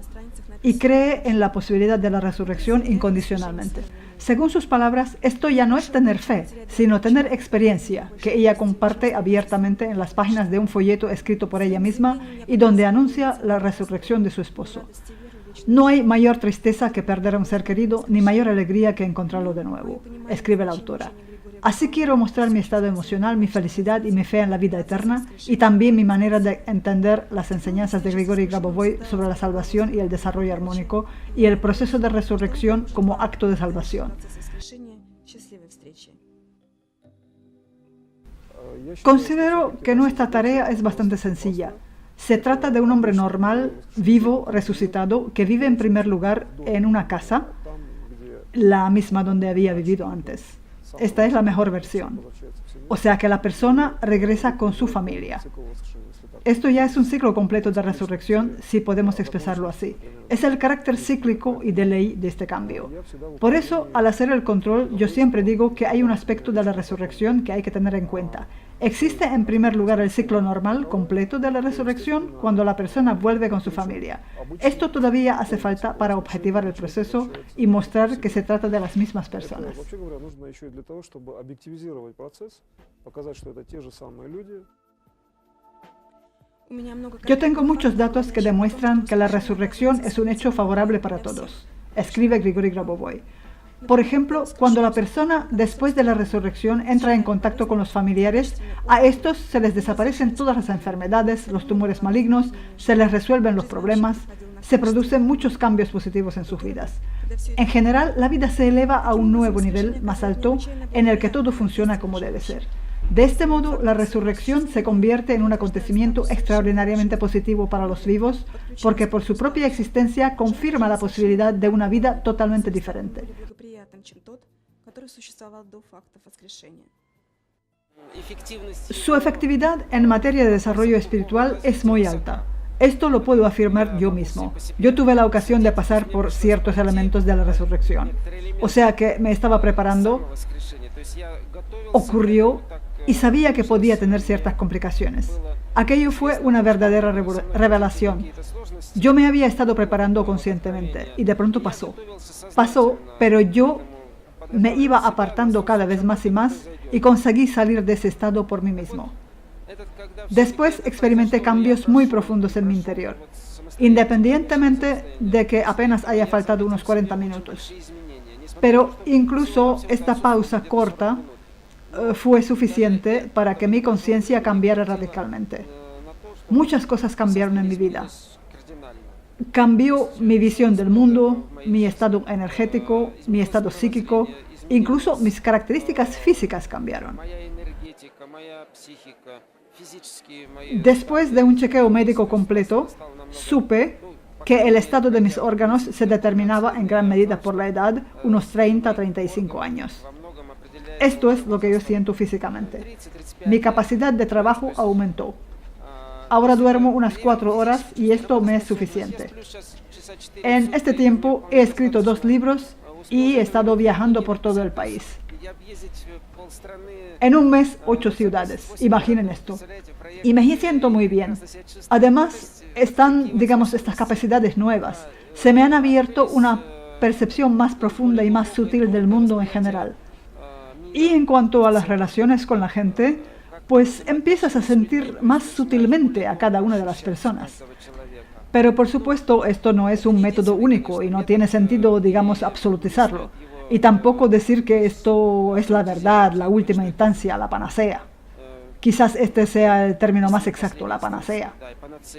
y cree en la posibilidad de la resurrección incondicionalmente. Según sus palabras, esto ya no es tener fe, sino tener experiencia, que ella comparte abiertamente en las páginas de un folleto escrito por ella misma y donde anuncia la resurrección de su esposo. No hay mayor tristeza que perder a un ser querido, ni mayor alegría que encontrarlo de nuevo, escribe la autora. Así quiero mostrar mi estado emocional, mi felicidad y mi fe en la vida eterna, y también mi manera de entender las enseñanzas de Grigori Grabovoi sobre la salvación y el desarrollo armónico, y el proceso de resurrección como acto de salvación. Considero que nuestra tarea es bastante sencilla. Se trata de un hombre normal, vivo, resucitado, que vive en primer lugar en una casa, la misma donde había vivido antes. Esta es la mejor versión. O sea que la persona regresa con su familia. Esto ya es un ciclo completo de resurrección, si podemos expresarlo así. Es el carácter cíclico y de ley de este cambio. Por eso, al hacer el control, yo siempre digo que hay un aspecto de la resurrección que hay que tener en cuenta. Existe en primer lugar el ciclo normal completo de la resurrección cuando la persona vuelve con su familia. Esto todavía hace falta para objetivar el proceso y mostrar que se trata de las mismas personas. Yo tengo muchos datos que demuestran que la resurrección es un hecho favorable para todos, escribe Grigori Grabovoi. Por ejemplo, cuando la persona después de la resurrección entra en contacto con los familiares, a estos se les desaparecen todas las enfermedades, los tumores malignos, se les resuelven los problemas, se producen muchos cambios positivos en sus vidas. En general, la vida se eleva a un nuevo nivel más alto en el que todo funciona como debe ser. De este modo, la resurrección se convierte en un acontecimiento extraordinariamente positivo para los vivos, porque por su propia existencia confirma la posibilidad de una vida totalmente diferente. Su efectividad en materia de desarrollo espiritual es muy alta. Esto lo puedo afirmar yo mismo. Yo tuve la ocasión de pasar por ciertos elementos de la resurrección. O sea que me estaba preparando, ocurrió y sabía que podía tener ciertas complicaciones. Aquello fue una verdadera revelación. Yo me había estado preparando conscientemente y de pronto pasó. Pasó, pero yo me iba apartando cada vez más y más y conseguí salir de ese estado por mí mismo. Después experimenté cambios muy profundos en mi interior, independientemente de que apenas haya faltado unos 40 minutos. Pero incluso esta pausa corta fue suficiente para que mi conciencia cambiara radicalmente. Muchas cosas cambiaron en mi vida. Cambió mi visión del mundo, mi estado energético, mi estado psíquico, incluso mis características físicas cambiaron. Después de un chequeo médico completo, supe que el estado de mis órganos se determinaba en gran medida por la edad, unos 30 a 35 años. Esto es lo que yo siento físicamente. Mi capacidad de trabajo aumentó. Ahora duermo unas 4 horas y esto me es suficiente. En este tiempo he escrito 2 libros y he estado viajando por todo el país. En un mes, 8 ciudades. Imaginen esto. Y me siento muy bien. Además, están, digamos, estas capacidades nuevas. Se me han abierto una percepción más profunda y más sutil del mundo en general. Y en cuanto a las relaciones con la gente, pues empiezas a sentir más sutilmente a cada una de las personas. Pero por supuesto, esto no es un método único y no tiene sentido, digamos, absolutizarlo. Y tampoco decir que esto es la verdad, la última instancia, la panacea. Quizás este sea el término más exacto, la panacea.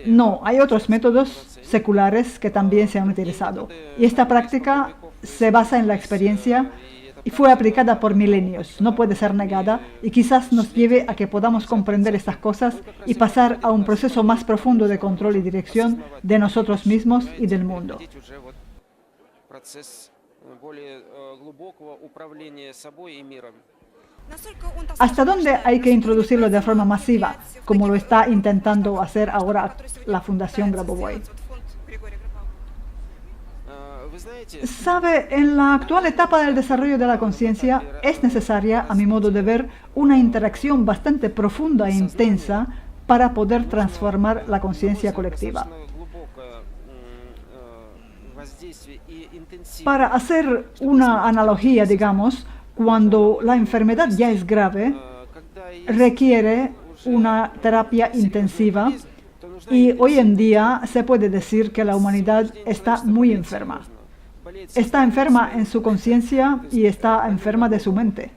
No, hay otros métodos seculares que también se han utilizado. Y esta práctica se basa en la experiencia y fue aplicada por milenios, no puede ser negada y quizás nos lleve a que podamos comprender estas cosas y pasar a un proceso más profundo de control y dirección de nosotros mismos y del mundo. ¿Hasta dónde hay que introducirlo de forma masiva, como lo está intentando hacer ahora la Fundación Grabovoi? Sabe, en la actual etapa del desarrollo de la conciencia es necesaria, a mi modo de ver, una interacción bastante profunda e intensa para poder transformar la conciencia colectiva. Para hacer una analogía, digamos, cuando la enfermedad ya es grave, requiere una terapia intensiva y hoy en día se puede decir que la humanidad está muy enferma. Está enferma en su conciencia y está enferma de su mente.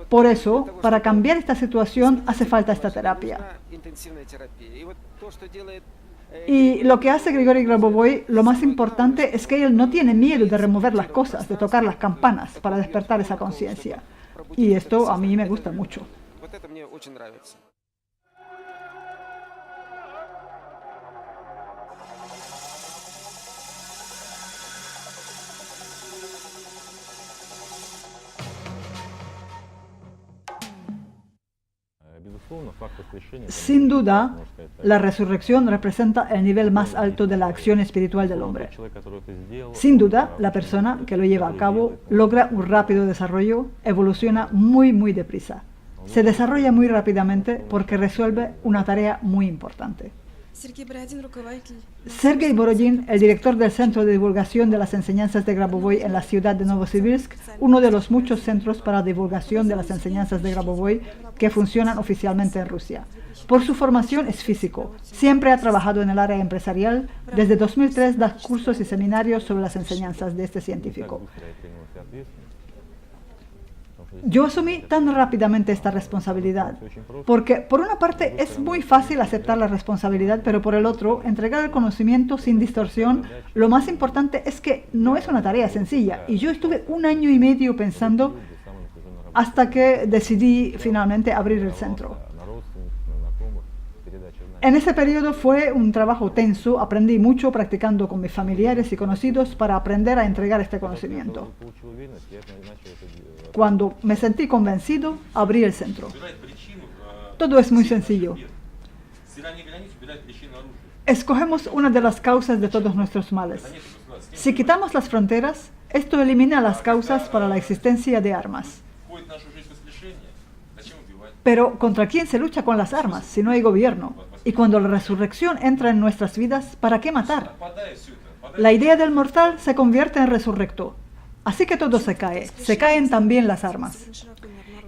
Por eso, para cambiar esta situación hace falta esta terapia. Y lo que hace Grigori Grabovoi, lo más importante es que él no tiene miedo de remover las cosas, de tocar las campanas para despertar esa conciencia. Y esto a mí me gusta mucho. Sin duda, la resurrección representa el nivel más alto de la acción espiritual del hombre. Sin duda, la persona que lo lleva a cabo logra un rápido desarrollo, evoluciona muy deprisa. Se desarrolla muy rápidamente porque resuelve una tarea muy importante. Sergei Borodin, el director del Centro de Divulgación de las Enseñanzas de Grabovoi en la ciudad de Novosibirsk, uno de los muchos centros para divulgación de las enseñanzas de Grabovoi que funcionan oficialmente en Rusia. Por su formación es físico, siempre ha trabajado en el área empresarial, desde 2003 da cursos y seminarios sobre las enseñanzas de este científico. Yo asumí tan rápidamente esta responsabilidad, porque por una parte es muy fácil aceptar la responsabilidad, pero por el otro, entregar el conocimiento sin distorsión, lo más importante es que no es una tarea sencilla. Y yo estuve 1 año y medio pensando hasta que decidí finalmente abrir el centro. En ese periodo fue un trabajo tenso, aprendí mucho practicando con mis familiares y conocidos para aprender a entregar este conocimiento. Cuando me sentí convencido, abrí el centro. Todo es muy sencillo. Escogemos una de las causas de todos nuestros males. Si quitamos las fronteras, esto elimina las causas para la existencia de armas. Pero ¿contra quién se lucha con las armas si no hay gobierno? Y cuando la resurrección entra en nuestras vidas, ¿para qué matar? La idea del mortal se convierte en resurrecto. Así que todo se cae, se caen también las armas.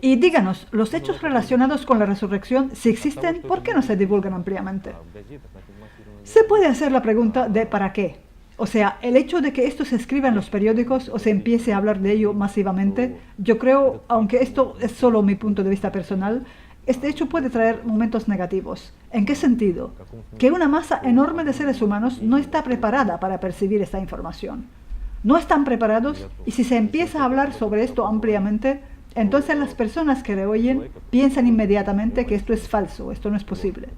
Y díganos, los hechos relacionados con la resurrección, si existen, ¿por qué no se divulgan ampliamente? Se puede hacer la pregunta de ¿para qué? O sea, el hecho de que esto se escriba en los periódicos o se empiece a hablar de ello masivamente, yo creo, aunque esto es solo mi punto de vista personal, este hecho puede traer momentos negativos. ¿En qué sentido? Que una masa enorme de seres humanos no está preparada para percibir esta información. No están preparados y si se empieza a hablar sobre esto ampliamente, entonces las personas que le oyen piensan inmediatamente que esto es falso, esto no es posible.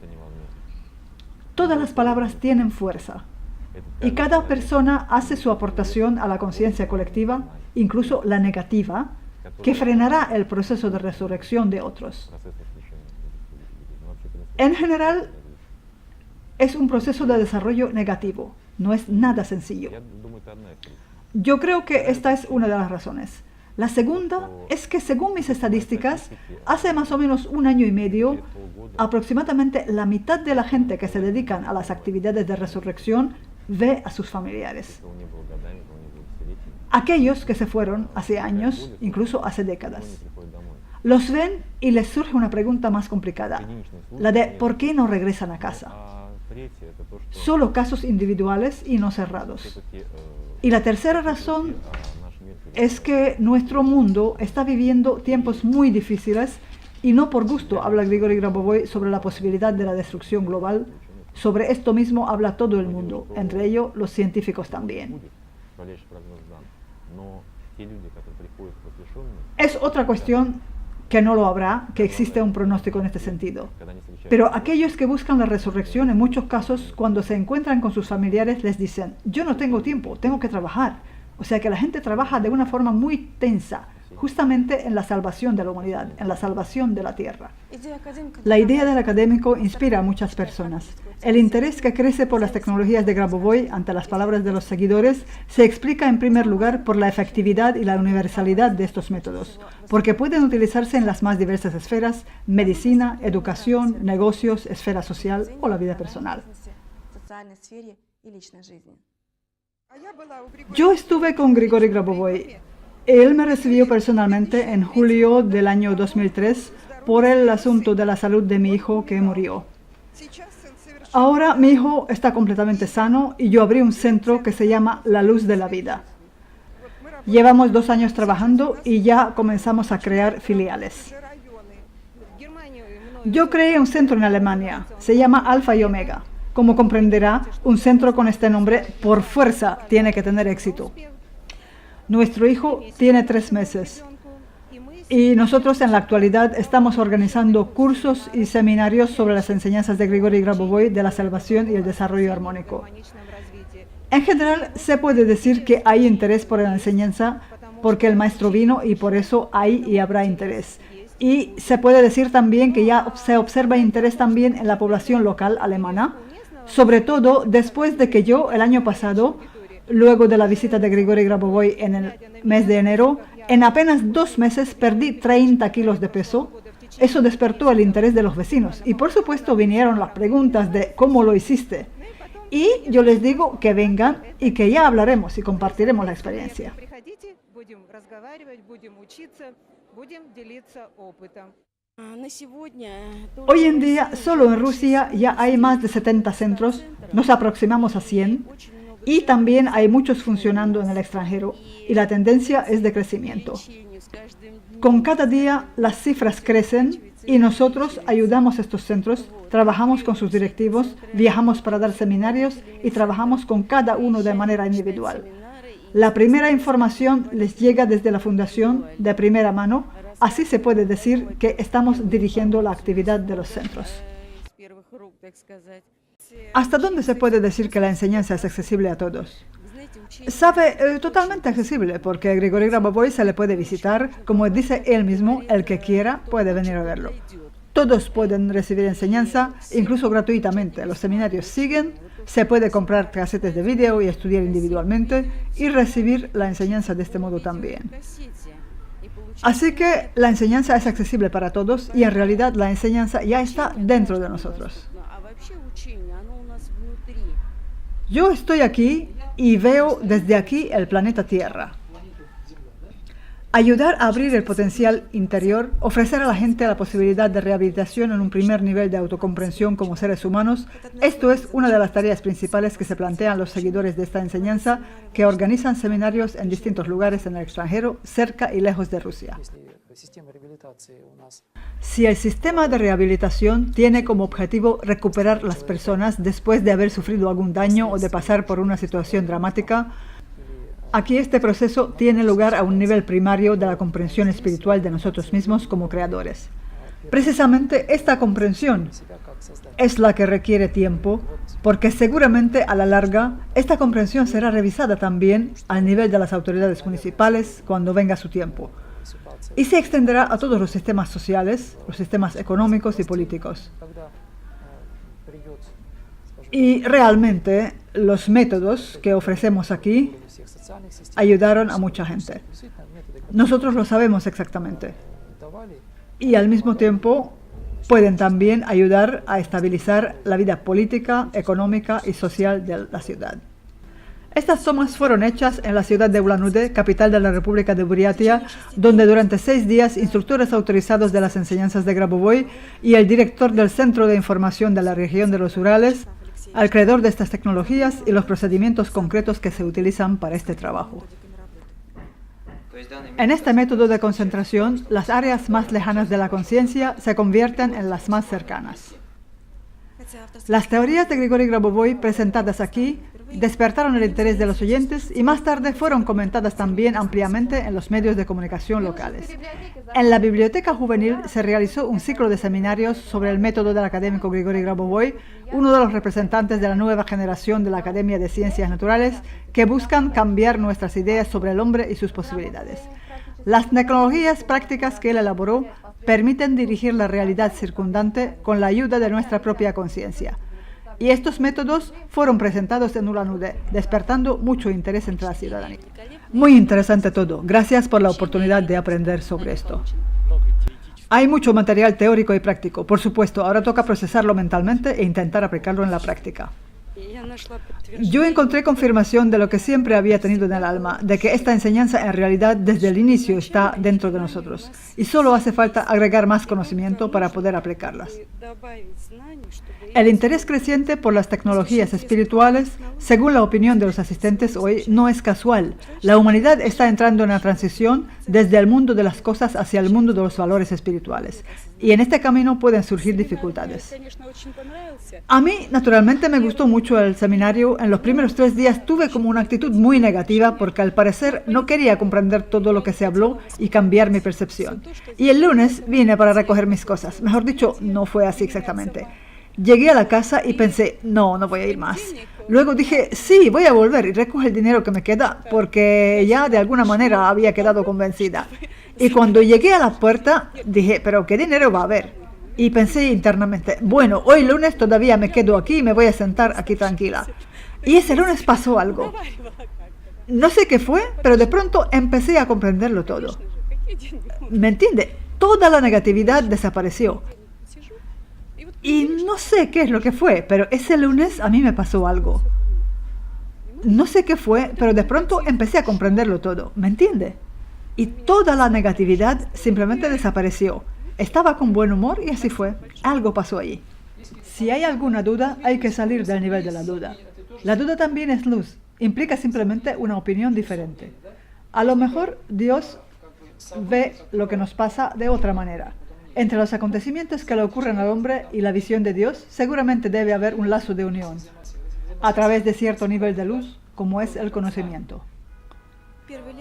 Todas las palabras tienen fuerza y cada persona hace su aportación a la conciencia colectiva, incluso la negativa, que frenará el proceso de resurrección de otros. En general, es un proceso de desarrollo negativo, no es nada sencillo. Yo creo que esta es una de las razones. La segunda es que, según mis estadísticas, hace más o menos 1 año y medio, aproximadamente la mitad de la gente que se dedican a las actividades de resurrección ve a sus familiares. Aquellos que se fueron hace años, incluso hace décadas. Los ven y les surge una pregunta más complicada, la de ¿por qué no regresan a casa? Solo casos individuales y no cerrados. Y la tercera razón es que nuestro mundo está viviendo tiempos muy difíciles y no por gusto habla Grigori Grabovoi sobre la posibilidad de la destrucción global. Sobre esto mismo habla todo el mundo, entre ellos los científicos también. Es otra cuestión que no lo habrá, que existe un pronóstico en este sentido. Pero aquellos que buscan la resurrección, en muchos casos, cuando se encuentran con sus familiares, les dicen, yo no tengo tiempo, tengo que trabajar. O sea que la gente trabaja de una forma muy tensa, justamente en la salvación de la humanidad, en la salvación de la tierra. La idea del académico inspira a muchas personas. El interés que crece por las tecnologías de Grabovoi ante las palabras de los seguidores se explica en primer lugar por la efectividad y la universalidad de estos métodos, porque pueden utilizarse en las más diversas esferas: medicina, educación, negocios, esfera social o la vida personal. Yo estuve con Grigori Grabovoi. Él me recibió personalmente en julio del año 2003 por el asunto de la salud de mi hijo que murió. Ahora mi hijo está completamente sano y yo abrí un centro que se llama La Luz de la Vida. Llevamos 2 años trabajando y ya comenzamos a crear filiales. Yo creé un centro en Alemania, se llama Alfa y Omega. Como comprenderá, un centro con este nombre por fuerza tiene que tener éxito. Nuestro hijo tiene 3 meses y nosotros en la actualidad estamos organizando cursos y seminarios sobre las enseñanzas de Grigori Grabovoi de la salvación y el desarrollo armónico. En general, se puede decir que hay interés por la enseñanza porque el maestro vino y por eso hay y habrá interés. Y se puede decir también que ya se observa interés también en la población local alemana, sobre todo después de que yo el año pasado, luego de la visita de Grigori Grabovoi en el mes de enero, en apenas 2 meses perdí 30 kilos de peso. Eso despertó el interés de los vecinos y por supuesto vinieron las preguntas de ¿cómo lo hiciste? Y yo les digo que vengan y que ya hablaremos y compartiremos la experiencia. Hoy en día, solo en Rusia ya hay más de 70 centros, nos aproximamos a 100, y también hay muchos funcionando en el extranjero, y la tendencia es de crecimiento. Con cada día las cifras crecen y nosotros ayudamos a estos centros, trabajamos con sus directivos, viajamos para dar seminarios y trabajamos con cada uno de manera individual. La primera información les llega desde la fundación de primera mano, así se puede decir que estamos dirigiendo la actividad de los centros. ¿Hasta dónde se puede decir que la enseñanza es accesible a todos? Totalmente accesible, porque a Grigori Grabovoi se le puede visitar, como dice él mismo, el que quiera puede venir a verlo. Todos pueden recibir enseñanza, incluso gratuitamente. Los seminarios siguen, se puede comprar casetes de vídeo y estudiar individualmente y recibir la enseñanza de este modo también. Así que la enseñanza es accesible para todos y en realidad la enseñanza ya está dentro de nosotros. Yo estoy aquí y veo desde aquí el planeta Tierra. Ayudar a abrir el potencial interior, ofrecer a la gente la posibilidad de rehabilitación en un primer nivel de autocomprensión como seres humanos, esto es una de las tareas principales que se plantean los seguidores de esta enseñanza, que organizan seminarios en distintos lugares en el extranjero, cerca y lejos de Rusia. Si el sistema de rehabilitación tiene como objetivo recuperar las personas después de haber sufrido algún daño o de pasar por una situación dramática, aquí este proceso tiene lugar a un nivel primario de la comprensión espiritual de nosotros mismos como creadores. Precisamente esta comprensión es la que requiere tiempo, porque seguramente a la larga esta comprensión será revisada también al nivel de las autoridades municipales cuando venga su tiempo. Y se extenderá a todos los sistemas sociales, los sistemas económicos y políticos. Y realmente los métodos que ofrecemos aquí ayudaron a mucha gente. Nosotros lo sabemos exactamente. Y al mismo tiempo pueden también ayudar a estabilizar la vida política, económica y social de la ciudad. Estas tomas fueron hechas en la ciudad de Ulan-Ude, capital de la República de Buriatia, donde durante 6 días instructores autorizados de las enseñanzas de Grabovoi y el director del Centro de Información de la región de los Urales, al creador de estas tecnologías y los procedimientos concretos que se utilizan para este trabajo. En este método de concentración, las áreas más lejanas de la conciencia se convierten en las más cercanas. Las teorías de Grigori Grabovoi presentadas aquí despertaron el interés de los oyentes y más tarde fueron comentadas también ampliamente en los medios de comunicación locales. En la Biblioteca Juvenil se realizó un ciclo de seminarios sobre el método del académico Grigori Grabovoi, uno de los representantes de la nueva generación de la Academia de Ciencias Naturales, que buscan cambiar nuestras ideas sobre el hombre y sus posibilidades. Las tecnologías prácticas que él elaboró permiten dirigir la realidad circundante con la ayuda de nuestra propia conciencia. Y estos métodos fueron presentados en Ulan-Ude, despertando mucho interés entre la ciudadanía. Muy interesante todo. Gracias por la oportunidad de aprender sobre esto. Hay mucho material teórico y práctico. Por supuesto, ahora toca procesarlo mentalmente e intentar aplicarlo en la práctica. Yo encontré confirmación de lo que siempre había tenido en el alma, de que esta enseñanza en realidad desde el inicio está dentro de nosotros y solo hace falta agregar más conocimiento para poder aplicarlas. El interés creciente por las tecnologías espirituales, según la opinión de los asistentes hoy, no es casual. La humanidad está entrando en una transición desde el mundo de las cosas hacia el mundo de los valores espirituales. Y en este camino pueden surgir dificultades. A mí, naturalmente, me gustó mucho el seminario. En los primeros 3 días tuve como una actitud muy negativa porque al parecer no quería comprender todo lo que se habló y cambiar mi percepción. Y el lunes vine para recoger mis cosas. Mejor dicho, no fue así exactamente. Llegué a la casa y pensé, no voy a ir más. Luego dije, sí, voy a volver y recoger el dinero que me queda porque ya de alguna manera había quedado convencida. Y cuando llegué a la puerta dije, pero ¿qué dinero va a haber? Y pensé internamente, bueno, hoy lunes todavía me quedo aquí y me voy a sentar aquí tranquila. Y ese lunes pasó algo. No sé qué fue, pero de pronto empecé a comprenderlo todo. ¿Me entiende? Toda la negatividad desapareció. Y no sé qué es lo que fue, pero ese lunes a mí me pasó algo. No sé qué fue, pero de pronto empecé a comprenderlo todo. ¿Me entiende? Y toda la negatividad simplemente desapareció. Estaba con buen humor y así fue. Algo pasó allí. Si hay alguna duda, hay que salir del nivel de la duda. La duda también es luz. Implica simplemente una opinión diferente. A lo mejor Dios ve lo que nos pasa de otra manera. Entre los acontecimientos que le ocurren al hombre y la visión de Dios, seguramente debe haber un lazo de unión, a través de cierto nivel de luz, como es el conocimiento.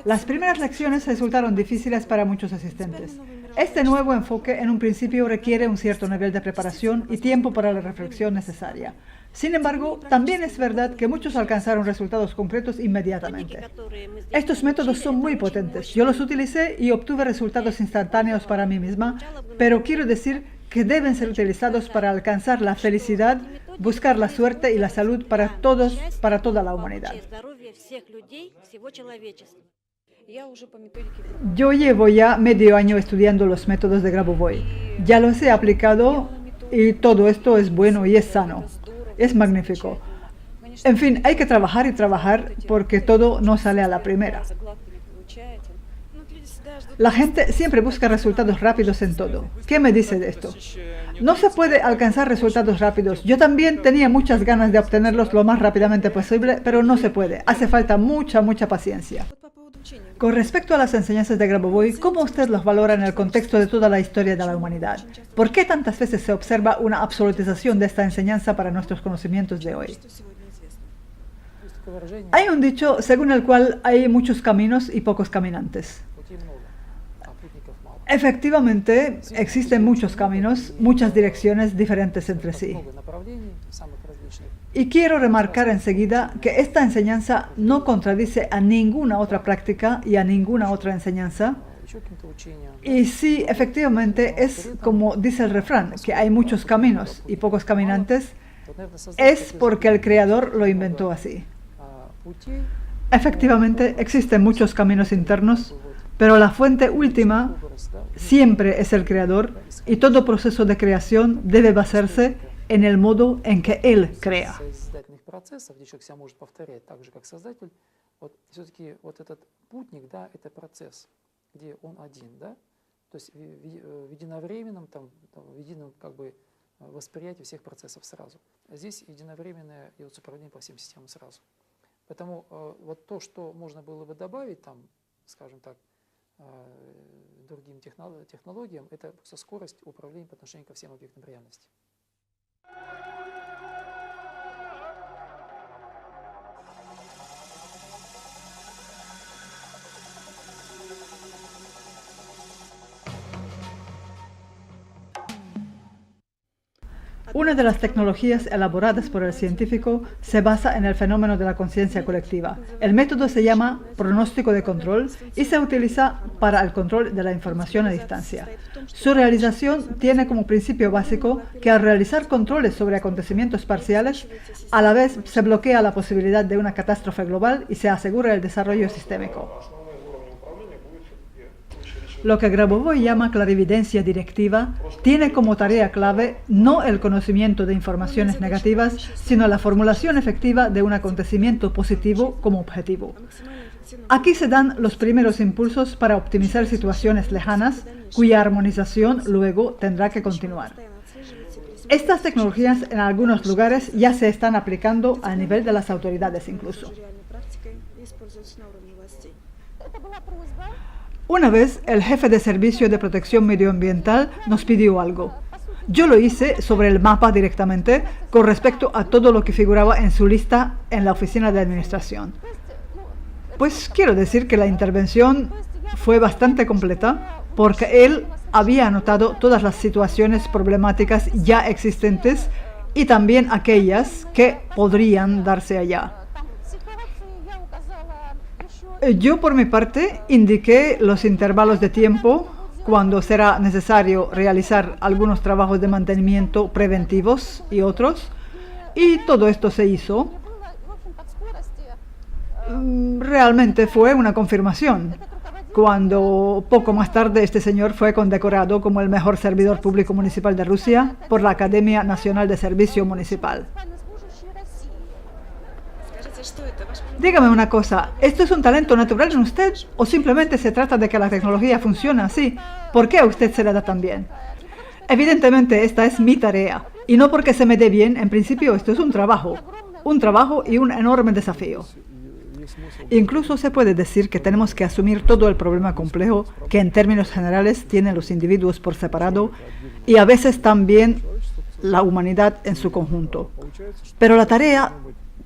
Las primeras lecciones resultaron difíciles para muchos asistentes. Este nuevo enfoque en un principio requiere un cierto nivel de preparación y tiempo para la reflexión necesaria. Sin embargo, también es verdad que muchos alcanzaron resultados concretos inmediatamente. Estos métodos son muy potentes. Yo los utilicé y obtuve resultados instantáneos para mí misma, pero quiero decir que deben ser utilizados para alcanzar la felicidad, buscar la suerte y la salud para todos, para toda la humanidad. Yo llevo ya medio año estudiando los métodos de Grabovoi. Ya los he aplicado y todo esto es bueno y es sano. Es magnífico. En fin, hay que trabajar y trabajar porque todo no sale a la primera. La gente siempre busca resultados rápidos en todo. ¿Qué me dice de esto? No se puede alcanzar resultados rápidos. Yo también tenía muchas ganas de obtenerlos lo más rápidamente posible, pero no se puede. Hace falta mucha paciencia. Con respecto a las enseñanzas de Grabovoi, ¿cómo usted los valora en el contexto de toda la historia de la humanidad? ¿Por qué tantas veces se observa una absolutización de esta enseñanza para nuestros conocimientos de hoy? Hay un dicho según el cual hay muchos caminos y pocos caminantes. Efectivamente, existen muchos caminos, muchas direcciones diferentes entre sí. Y quiero remarcar enseguida que esta enseñanza no contradice a ninguna otra práctica y a ninguna otra enseñanza. Y sí, efectivamente, es como dice el refrán, que hay muchos caminos y pocos caminantes, es porque el Creador lo inventó así. Efectivamente, existen muchos caminos internos, pero la fuente última siempre es el Creador y todo proceso de creación debe basarse en el modo en que Él crea. Восприятие всех процессов сразу. Здесь единовременное и управление по всем системам сразу. Поэтому вот то, что можно было бы добавить, там, скажем так, другим технологиям, это скорость управления по отношению ко всем объектам реальности. Una de las tecnologías elaboradas por el científico se basa en el fenómeno de la conciencia colectiva. El método se llama pronóstico de control y se utiliza para el control de la información a distancia. Su realización tiene como principio básico que al realizar controles sobre acontecimientos parciales, a la vez se bloquea la posibilidad de una catástrofe global y se asegura el desarrollo sistémico. Lo que Grabovoi llama clarividencia directiva tiene como tarea clave no el conocimiento de informaciones negativas, sino la formulación efectiva de un acontecimiento positivo como objetivo. Aquí se dan los primeros impulsos para optimizar situaciones lejanas, cuya armonización luego tendrá que continuar. Estas tecnologías en algunos lugares ya se están aplicando a nivel de las autoridades incluso. Una vez, el jefe de Servicio de Protección Medioambiental nos pidió algo. Yo lo hice sobre el mapa directamente con respecto a todo lo que figuraba en su lista en la oficina de administración. Pues quiero decir que la intervención fue bastante completa porque él había anotado todas las situaciones problemáticas ya existentes y también aquellas que podrían darse allá. Yo, por mi parte, indiqué los intervalos de tiempo cuando será necesario realizar algunos trabajos de mantenimiento preventivos y otros, y todo esto se hizo. Realmente fue una confirmación, cuando poco más tarde este señor fue condecorado como el mejor servidor público municipal de Rusia por la Academia Nacional de Servicio Municipal. Dígame una cosa, ¿esto es un talento natural en usted o simplemente se trata de que la tecnología funciona así? ¿Por qué a usted se le da tan bien? Evidentemente esta es mi tarea y no porque se me dé bien, en principio esto es un trabajo y un enorme desafío. Incluso se puede decir que tenemos que asumir todo el problema complejo que en términos generales tienen los individuos por separado y a veces también la humanidad en su conjunto. Pero la tarea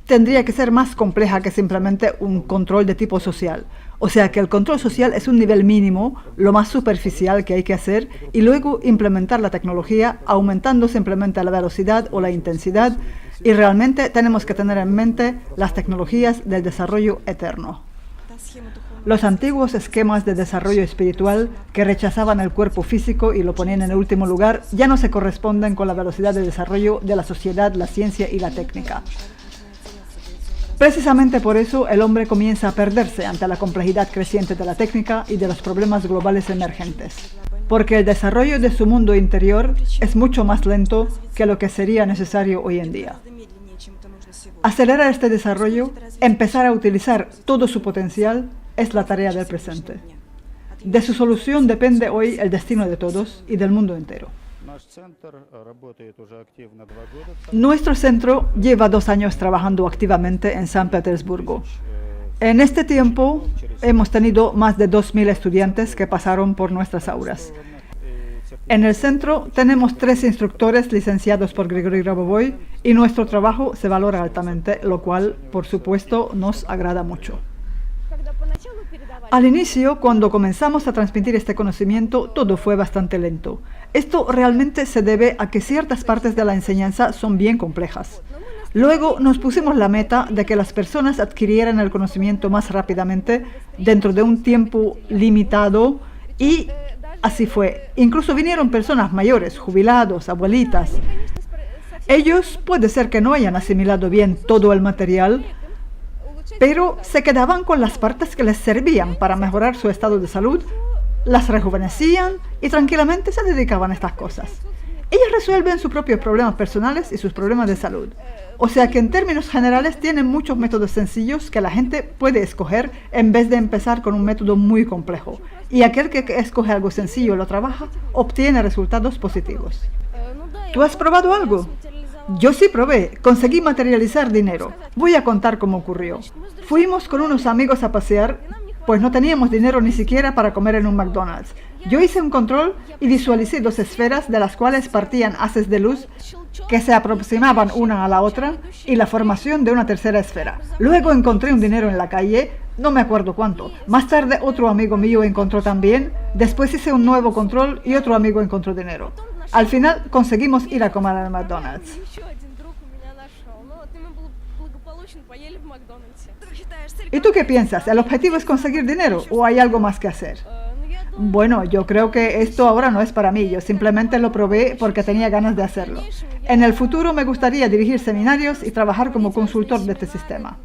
tendría que ser más compleja que simplemente un control de tipo social. O sea que el control social es un nivel mínimo, lo más superficial que hay que hacer, y luego implementar la tecnología aumentando simplemente la velocidad o la intensidad, y realmente tenemos que tener en mente las tecnologías del desarrollo eterno. Los antiguos esquemas de desarrollo espiritual que rechazaban el cuerpo físico y lo ponían en el último lugar ya no se corresponden con la velocidad de desarrollo de la sociedad, la ciencia y la técnica. Precisamente por eso el hombre comienza a perderse ante la complejidad creciente de la técnica y de los problemas globales emergentes, porque el desarrollo de su mundo interior es mucho más lento que lo que sería necesario hoy en día. Acelerar este desarrollo, empezar a utilizar todo su potencial, es la tarea del presente. De su solución depende hoy el destino de todos y del mundo entero. Nuestro centro lleva 2 años trabajando activamente en San Petersburgo. En este tiempo hemos tenido más de 2.000 estudiantes que pasaron por nuestras aulas. En el centro tenemos 3 instructores licenciados por Grigori Grabovoi y nuestro trabajo se valora altamente, lo cual, por supuesto, nos agrada mucho. Al inicio, cuando comenzamos a transmitir este conocimiento, todo fue bastante lento. Esto realmente se debe a que ciertas partes de la enseñanza son bien complejas. Luego nos pusimos la meta de que las personas adquirieran el conocimiento más rápidamente dentro de un tiempo limitado y así fue. Incluso vinieron personas mayores, jubilados, abuelitas. Ellos puede ser que no hayan asimilado bien todo el material, pero se quedaban con las partes que les servían para mejorar su estado de salud, las rejuvenecían y tranquilamente se dedicaban a estas cosas. Ellos resuelven sus propios problemas personales y sus problemas de salud. O sea que en términos generales tienen muchos métodos sencillos que la gente puede escoger en vez de empezar con un método muy complejo. Y aquel que escoge algo sencillo y lo trabaja, obtiene resultados positivos. ¿Tú has probado algo? Yo sí probé, conseguí materializar dinero. Voy a contar cómo ocurrió. Fuimos con unos amigos a pasear, pues no teníamos dinero ni siquiera para comer en un McDonald's. Yo hice un control y visualicé 2 esferas de las cuales partían haces de luz que se aproximaban una a la otra y la formación de una tercera esfera. Luego encontré un dinero en la calle, no me acuerdo cuánto. Más tarde otro amigo mío encontró también, después hice un nuevo control y otro amigo encontró dinero. Al final conseguimos ir a comer al McDonald's. ¿Y tú qué piensas? ¿El objetivo es conseguir dinero o hay algo más que hacer? Bueno, yo creo que esto ahora no es para mí. Yo simplemente lo probé porque tenía ganas de hacerlo. En el futuro me gustaría dirigir seminarios y trabajar como consultor de este sistema.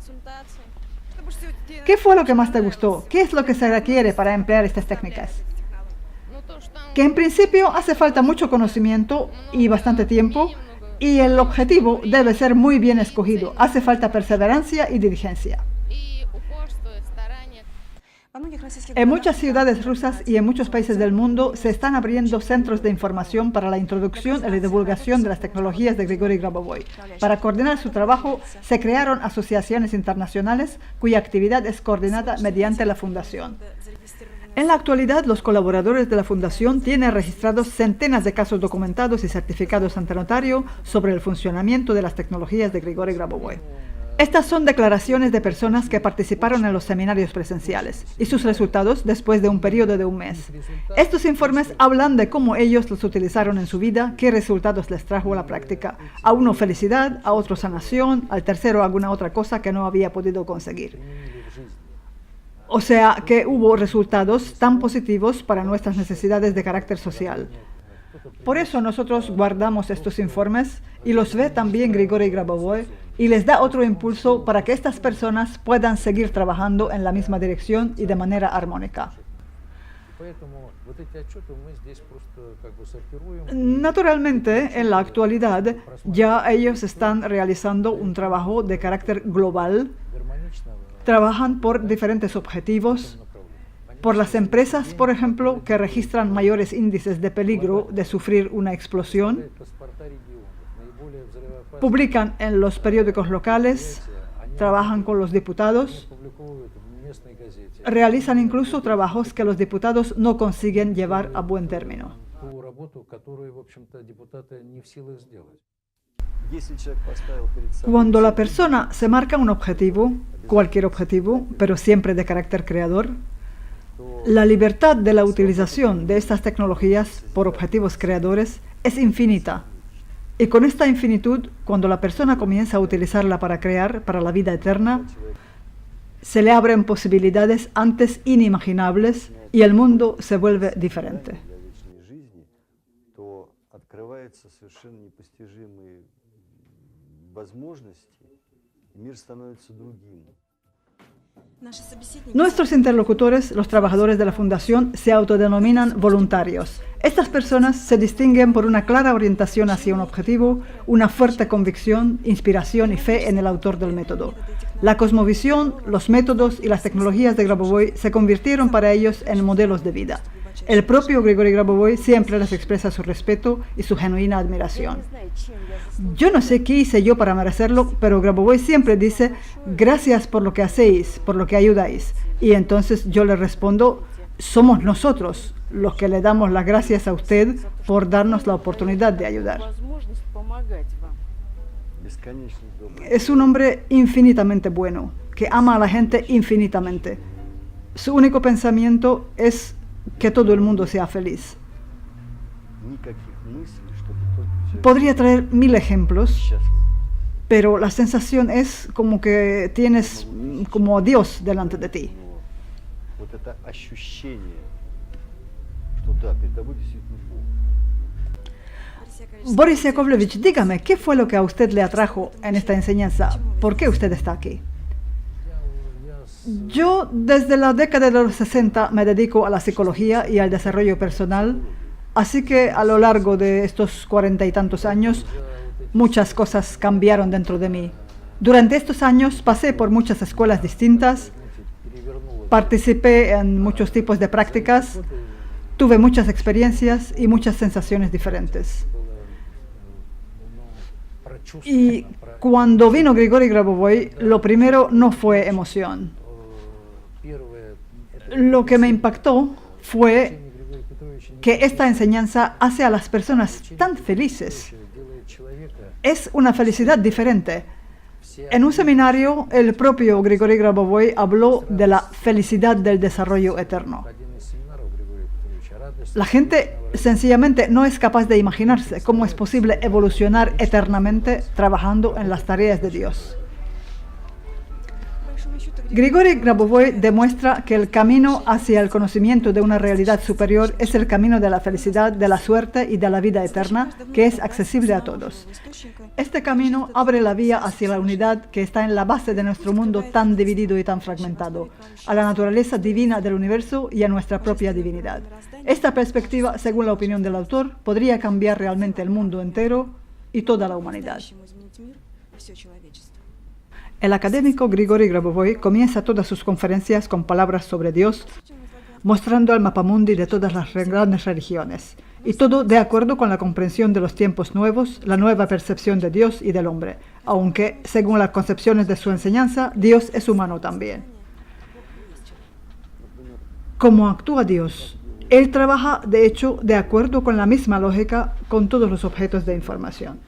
¿Qué fue lo que más te gustó? ¿Qué es lo que se requiere para emplear estas técnicas? Que en principio hace falta mucho conocimiento y bastante tiempo, y el objetivo debe ser muy bien escogido. Hace falta perseverancia y diligencia. En muchas ciudades rusas y en muchos países del mundo se están abriendo centros de información para la introducción y la divulgación de las tecnologías de Grigori Grabovoi. Para coordinar su trabajo, se crearon asociaciones internacionales cuya actividad es coordinada mediante la Fundación. En la actualidad, los colaboradores de la Fundación tienen registrados centenas de casos documentados y certificados ante notario sobre el funcionamiento de las tecnologías de Grigori Grabovoi. Estas son declaraciones de personas que participaron en los seminarios presenciales y sus resultados después de un periodo de un mes. Estos informes hablan de cómo ellos los utilizaron en su vida, qué resultados les trajo a la práctica. A uno felicidad, a otro sanación, al tercero alguna otra cosa que no había podido conseguir. O sea que hubo resultados tan positivos para nuestras necesidades de carácter social. Por eso nosotros guardamos estos informes y los ve también Grigori Grabovoi y les da otro impulso para que estas personas puedan seguir trabajando en la misma dirección y de manera armónica. Naturalmente, en la actualidad, ya ellos están realizando un trabajo de carácter global. Trabajan por diferentes objetivos. Por las empresas, por ejemplo, que registran mayores índices de peligro de sufrir una explosión, publican en los periódicos locales, trabajan con los diputados, realizan incluso trabajos que los diputados no consiguen llevar a buen término. Cuando la persona se marca un objetivo, cualquier objetivo, pero siempre de carácter creador, la libertad de la utilización de estas tecnologías por objetivos creadores es infinita. Y con esta infinitud, cuando la persona comienza a utilizarla para crear, para la vida eterna, se le abren posibilidades antes inimaginables y el mundo se vuelve diferente. Nuestros interlocutores, los trabajadores de la Fundación, se autodenominan voluntarios. Estas personas se distinguen por una clara orientación hacia un objetivo, una fuerte convicción, inspiración y fe en el autor del método. La cosmovisión, los métodos y las tecnologías de Grabovoi se convirtieron para ellos en modelos de vida. El propio Grigori Grabovoi siempre les expresa su respeto y su genuina admiración. Yo no sé qué hice yo para merecerlo, pero Grabovoi siempre dice, gracias por lo que hacéis, por lo que ayudáis. Y entonces yo le respondo, somos nosotros los que le damos las gracias a usted por darnos la oportunidad de ayudar. Es un hombre infinitamente bueno, que ama a la gente infinitamente. Su único pensamiento es que todo el mundo sea feliz. Podría traer 1000 ejemplos, pero la sensación es como que tienes como a Dios delante de ti. Boris Yakovlevich, dígame, ¿qué fue lo que a usted le atrajo en esta enseñanza? ¿Por qué usted está aquí? Yo desde la década de los 60 me dedico a la psicología y al desarrollo personal, así que a lo largo de estos 40 y tantos años, muchas cosas cambiaron dentro de mí. Durante estos años pasé por muchas escuelas distintas, participé en muchos tipos de prácticas, tuve muchas experiencias y muchas sensaciones diferentes. Y cuando vino Grigori Grabovoi, lo primero no fue emoción. Lo que me impactó fue que esta enseñanza hace a las personas tan felices. Es una felicidad diferente. En un seminario, el propio Grigori Grabovoi habló de la felicidad del desarrollo eterno. La gente sencillamente no es capaz de imaginarse cómo es posible evolucionar eternamente trabajando en las tareas de Dios. Grigori Grabovoi demuestra que el camino hacia el conocimiento de una realidad superior es el camino de la felicidad, de la suerte y de la vida eterna, que es accesible a todos. Este camino abre la vía hacia la unidad que está en la base de nuestro mundo tan dividido y tan fragmentado, a la naturaleza divina del universo y a nuestra propia divinidad. Esta perspectiva, según la opinión del autor, podría cambiar realmente el mundo entero y toda la humanidad. El académico Grigori Grabovoi comienza todas sus conferencias con palabras sobre Dios, mostrando el mapamundi de todas las grandes religiones, y todo de acuerdo con la comprensión de los tiempos nuevos, la nueva percepción de Dios y del hombre, aunque, según las concepciones de su enseñanza, Dios es humano también. ¿Cómo actúa Dios? Él trabaja, de hecho, de acuerdo con la misma lógica con todos los objetos de información.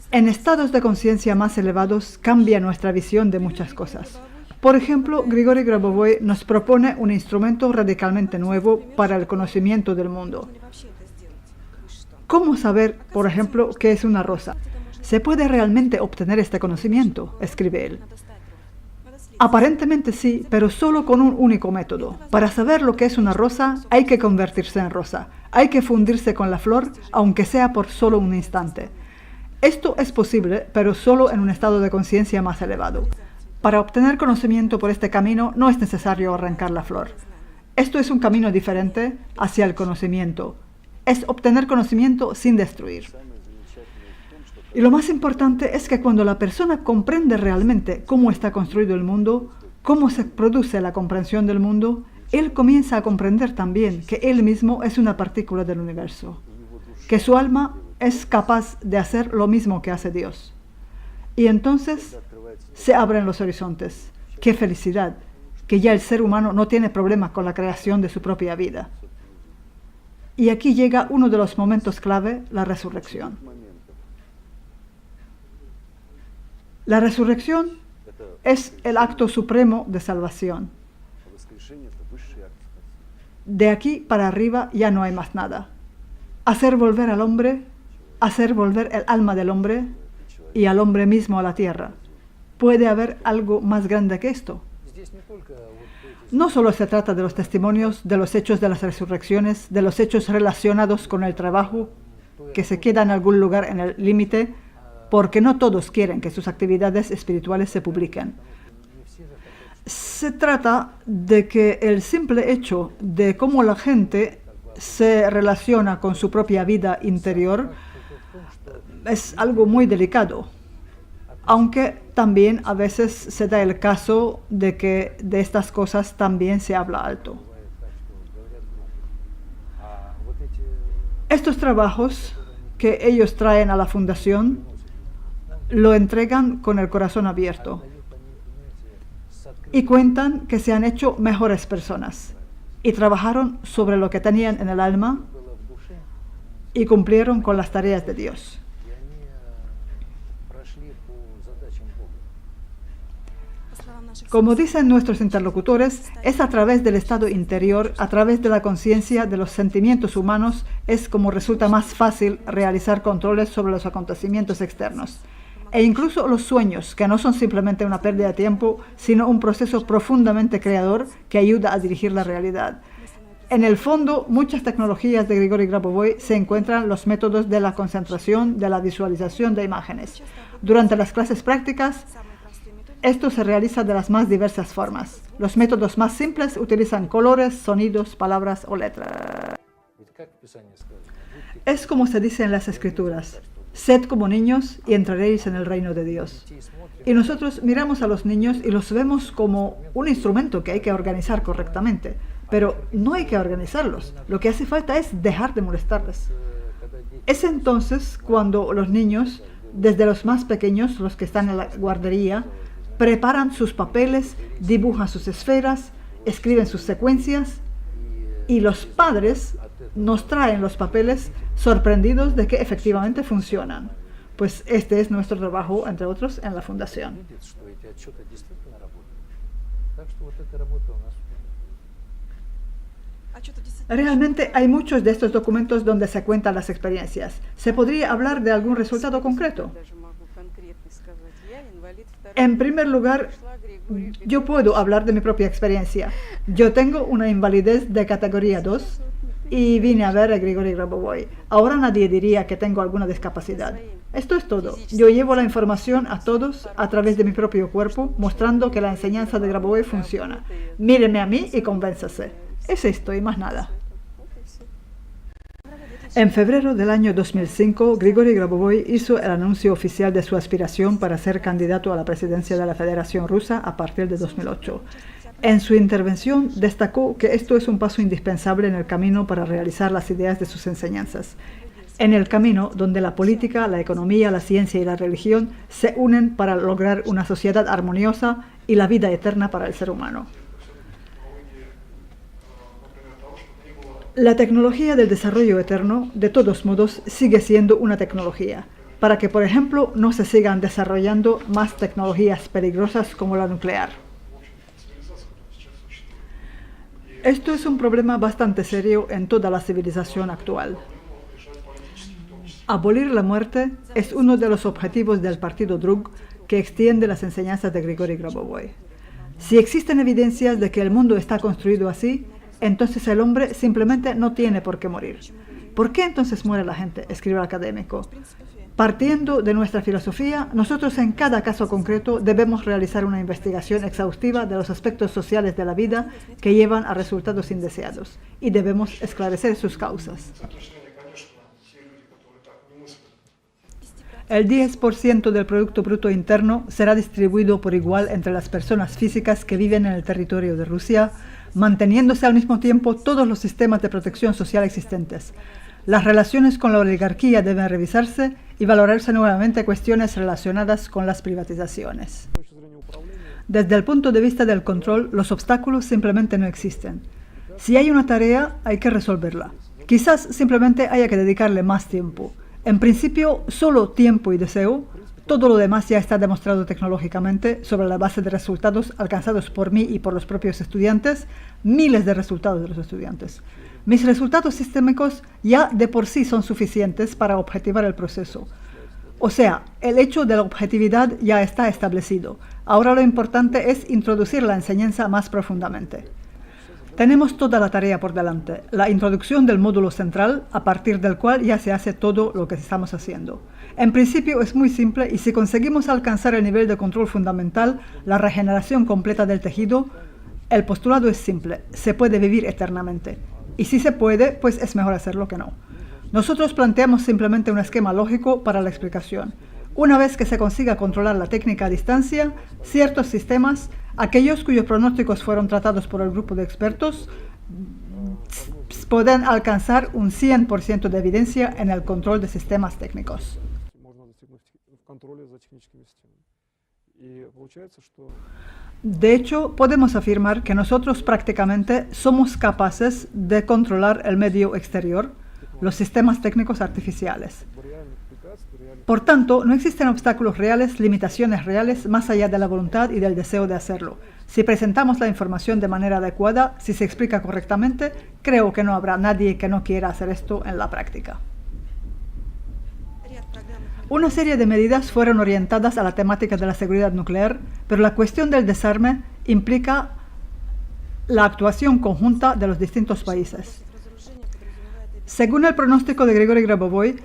En estados de conciencia más elevados cambia nuestra visión de muchas cosas. Por ejemplo, Grigori Grabovoi nos propone un instrumento radicalmente nuevo para el conocimiento del mundo. ¿Cómo saber, por ejemplo, qué es una rosa? ¿Se puede realmente obtener este conocimiento?, escribe él. Aparentemente sí, pero solo con un único método. Para saber lo que es una rosa, hay que convertirse en rosa. Hay que fundirse con la flor, aunque sea por solo un instante. Esto es posible, pero solo en un estado de conciencia más elevado. Para obtener conocimiento por este camino no es necesario arrancar la flor. Esto es un camino diferente hacia el conocimiento. Es obtener conocimiento sin destruir. Y lo más importante es que cuando la persona comprende realmente cómo está construido el mundo, cómo se produce la comprensión del mundo, él comienza a comprender también que él mismo es una partícula del universo, que su alma es capaz de hacer lo mismo que hace Dios. Y entonces se abren los horizontes. ¡Qué felicidad! Que ya el ser humano no tiene problemas con la creación de su propia vida. Y aquí llega uno de los momentos clave, la resurrección. La resurrección es el acto supremo de salvación. De aquí para arriba ya no hay más nada. Hacer volver al hombre, hacer volver el alma del hombre y al hombre mismo a la tierra. ¿Puede haber algo más grande que esto? No solo se trata de los testimonios, de los hechos de las resurrecciones, de los hechos relacionados con el trabajo, que se queda en algún lugar en el límite, porque no todos quieren que sus actividades espirituales se publiquen. Se trata de que el simple hecho de cómo la gente se relaciona con su propia vida interior es algo muy delicado, aunque también a veces se da el caso de que de estas cosas también se habla alto. Estos trabajos que ellos traen a la fundación lo entregan con el corazón abierto y cuentan que se han hecho mejores personas y trabajaron sobre lo que tenían en el alma y cumplieron con las tareas de Dios. Como dicen nuestros interlocutores, es a través del estado interior, a través de la conciencia de los sentimientos humanos, es como resulta más fácil realizar controles sobre los acontecimientos externos. E incluso los sueños, que no son simplemente una pérdida de tiempo, sino un proceso profundamente creador que ayuda a dirigir la realidad. En el fondo, muchas tecnologías de Grigori Grabovoi se encuentran los métodos de la concentración, de la visualización de imágenes. Durante las clases prácticas, esto se realiza de las más diversas formas. Los métodos más simples utilizan colores, sonidos, palabras o letras. Es como se dice en las Escrituras: sed como niños y entraréis en el reino de Dios. Y nosotros miramos a los niños y los vemos como un instrumento que hay que organizar correctamente. Pero no hay que organizarlos. Lo que hace falta es dejar de molestarles. Es entonces cuando los niños, desde los más pequeños, los que están en la guardería, preparan sus papeles, dibujan sus esferas, escriben sus secuencias, y los padres nos traen los papeles sorprendidos de que efectivamente funcionan. Pues este es nuestro trabajo, entre otros, en la fundación. Realmente hay muchos de estos documentos donde se cuentan las experiencias. ¿Se podría hablar de algún resultado concreto? En primer lugar, yo puedo hablar de mi propia experiencia. Yo tengo una invalidez de categoría 2 y vine a ver a Grigori Grabovoi. Ahora nadie diría que tengo alguna discapacidad. Esto es todo. Yo llevo la información a todos a través de mi propio cuerpo, mostrando que la enseñanza de Grabovoi funciona. Míreme a mí y convénzase. Es esto y más nada. En febrero del año 2005, Grigori Grabovoi hizo el anuncio oficial de su aspiración para ser candidato a la presidencia de la Federación Rusa a partir de 2008. En su intervención destacó que esto es un paso indispensable en el camino para realizar las ideas de sus enseñanzas. En el camino donde la política, la economía, la ciencia y la religión se unen para lograr una sociedad armoniosa y la vida eterna para el ser humano. La tecnología del desarrollo eterno, de todos modos, sigue siendo una tecnología, para que, por ejemplo, no se sigan desarrollando más tecnologías peligrosas como la nuclear. Esto es un problema bastante serio en toda la civilización actual. Abolir la muerte es uno de los objetivos del partido Drug que extiende las enseñanzas de Grigori Grabovoi. Si existen evidencias de que el mundo está construido así, entonces el hombre simplemente no tiene por qué morir. ¿Por qué entonces muere la gente?, escribe el académico. Partiendo de nuestra filosofía, nosotros en cada caso concreto debemos realizar una investigación exhaustiva de los aspectos sociales de la vida que llevan a resultados indeseados y debemos esclarecer sus causas. El 10% del Producto Bruto Interno será distribuido por igual entre las personas físicas que viven en el territorio de Rusia, manteniéndose al mismo tiempo todos los sistemas de protección social existentes. Las relaciones con la oligarquía deben revisarse y valorarse nuevamente cuestiones relacionadas con las privatizaciones. Desde el punto de vista del control, los obstáculos simplemente no existen. Si hay una tarea, hay que resolverla. Quizás simplemente haya que dedicarle más tiempo. En principio, solo tiempo y deseo. Todo lo demás ya está demostrado tecnológicamente sobre la base de resultados alcanzados por mí y por los propios estudiantes, miles de resultados de los estudiantes. Mis resultados sistémicos ya de por sí son suficientes para objetivar el proceso. O sea, el hecho de la objetividad ya está establecido. Ahora lo importante es introducir la enseñanza más profundamente. Tenemos toda la tarea por delante, la introducción del módulo central, a partir del cual ya se hace todo lo que estamos haciendo. En principio es muy simple y si conseguimos alcanzar el nivel de control fundamental, la regeneración completa del tejido, el postulado es simple, se puede vivir eternamente. Y si se puede, pues es mejor hacerlo que no. Nosotros planteamos simplemente un esquema lógico para la explicación. Una vez que se consiga controlar la técnica a distancia, ciertos sistemas, aquellos cuyos pronósticos fueron tratados por el grupo de expertos, pueden alcanzar un 100% de evidencia en el control de sistemas técnicos. De hecho, podemos afirmar que nosotros prácticamente somos capaces de controlar el medio exterior, los sistemas técnicos artificiales. Por tanto, no existen obstáculos reales, limitaciones reales, más allá de la voluntad y del deseo de hacerlo. Si presentamos la información de manera adecuada, si se explica correctamente, creo que no habrá nadie que no quiera hacer esto en la práctica. Una serie de medidas fueron orientadas a la temática de la seguridad nuclear, pero la cuestión del desarme implica la actuación conjunta de los distintos países. Según el pronóstico de Grigori Grabovoi,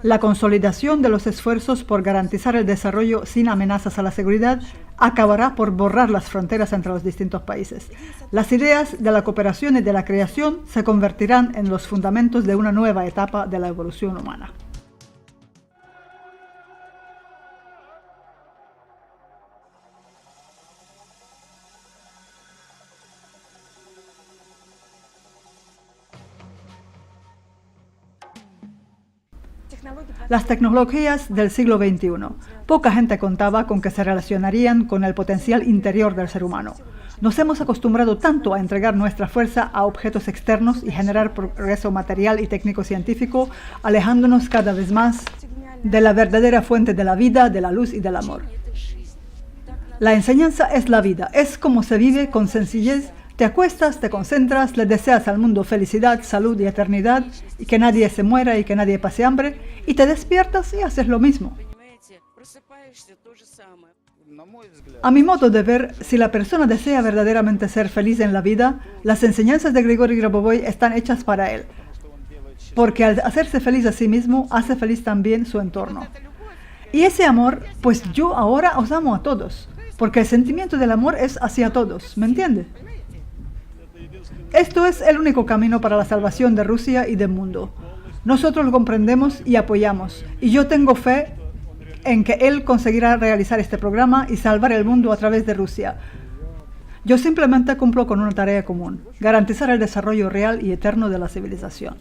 la consolidación de los esfuerzos por garantizar el desarrollo sin amenazas a la seguridad acabará por borrar las fronteras entre los distintos países. Las ideas de la cooperación y de la creación se convertirán en los fundamentos de una nueva etapa de la evolución humana. Las tecnologías del siglo XXI. Poca gente contaba con que se relacionarían con el potencial interior del ser humano. Nos hemos acostumbrado tanto a entregar nuestra fuerza a objetos externos y generar progreso material y técnico-científico, alejándonos cada vez más de la verdadera fuente de la vida, de la luz y del amor. La enseñanza es la vida, es como se vive con sencillez, Te acuestas, te concentras, le deseas al mundo felicidad, salud y eternidad, y que nadie se muera y que nadie pase hambre, y te despiertas y haces lo mismo. A mi modo de ver, si la persona desea verdaderamente ser feliz en la vida, las enseñanzas de Grigori Grabovoi están hechas para él, porque al hacerse feliz a sí mismo, hace feliz también su entorno. Y ese amor, pues yo ahora os amo a todos, porque el sentimiento del amor es hacia todos, ¿me entiende? Esto es el único camino para la salvación de Rusia y del mundo. Nosotros lo comprendemos y apoyamos, y yo tengo fe en que él conseguirá realizar este programa y salvar el mundo a través de Rusia. Yo simplemente cumplo con una tarea común: garantizar el desarrollo real y eterno de la civilización.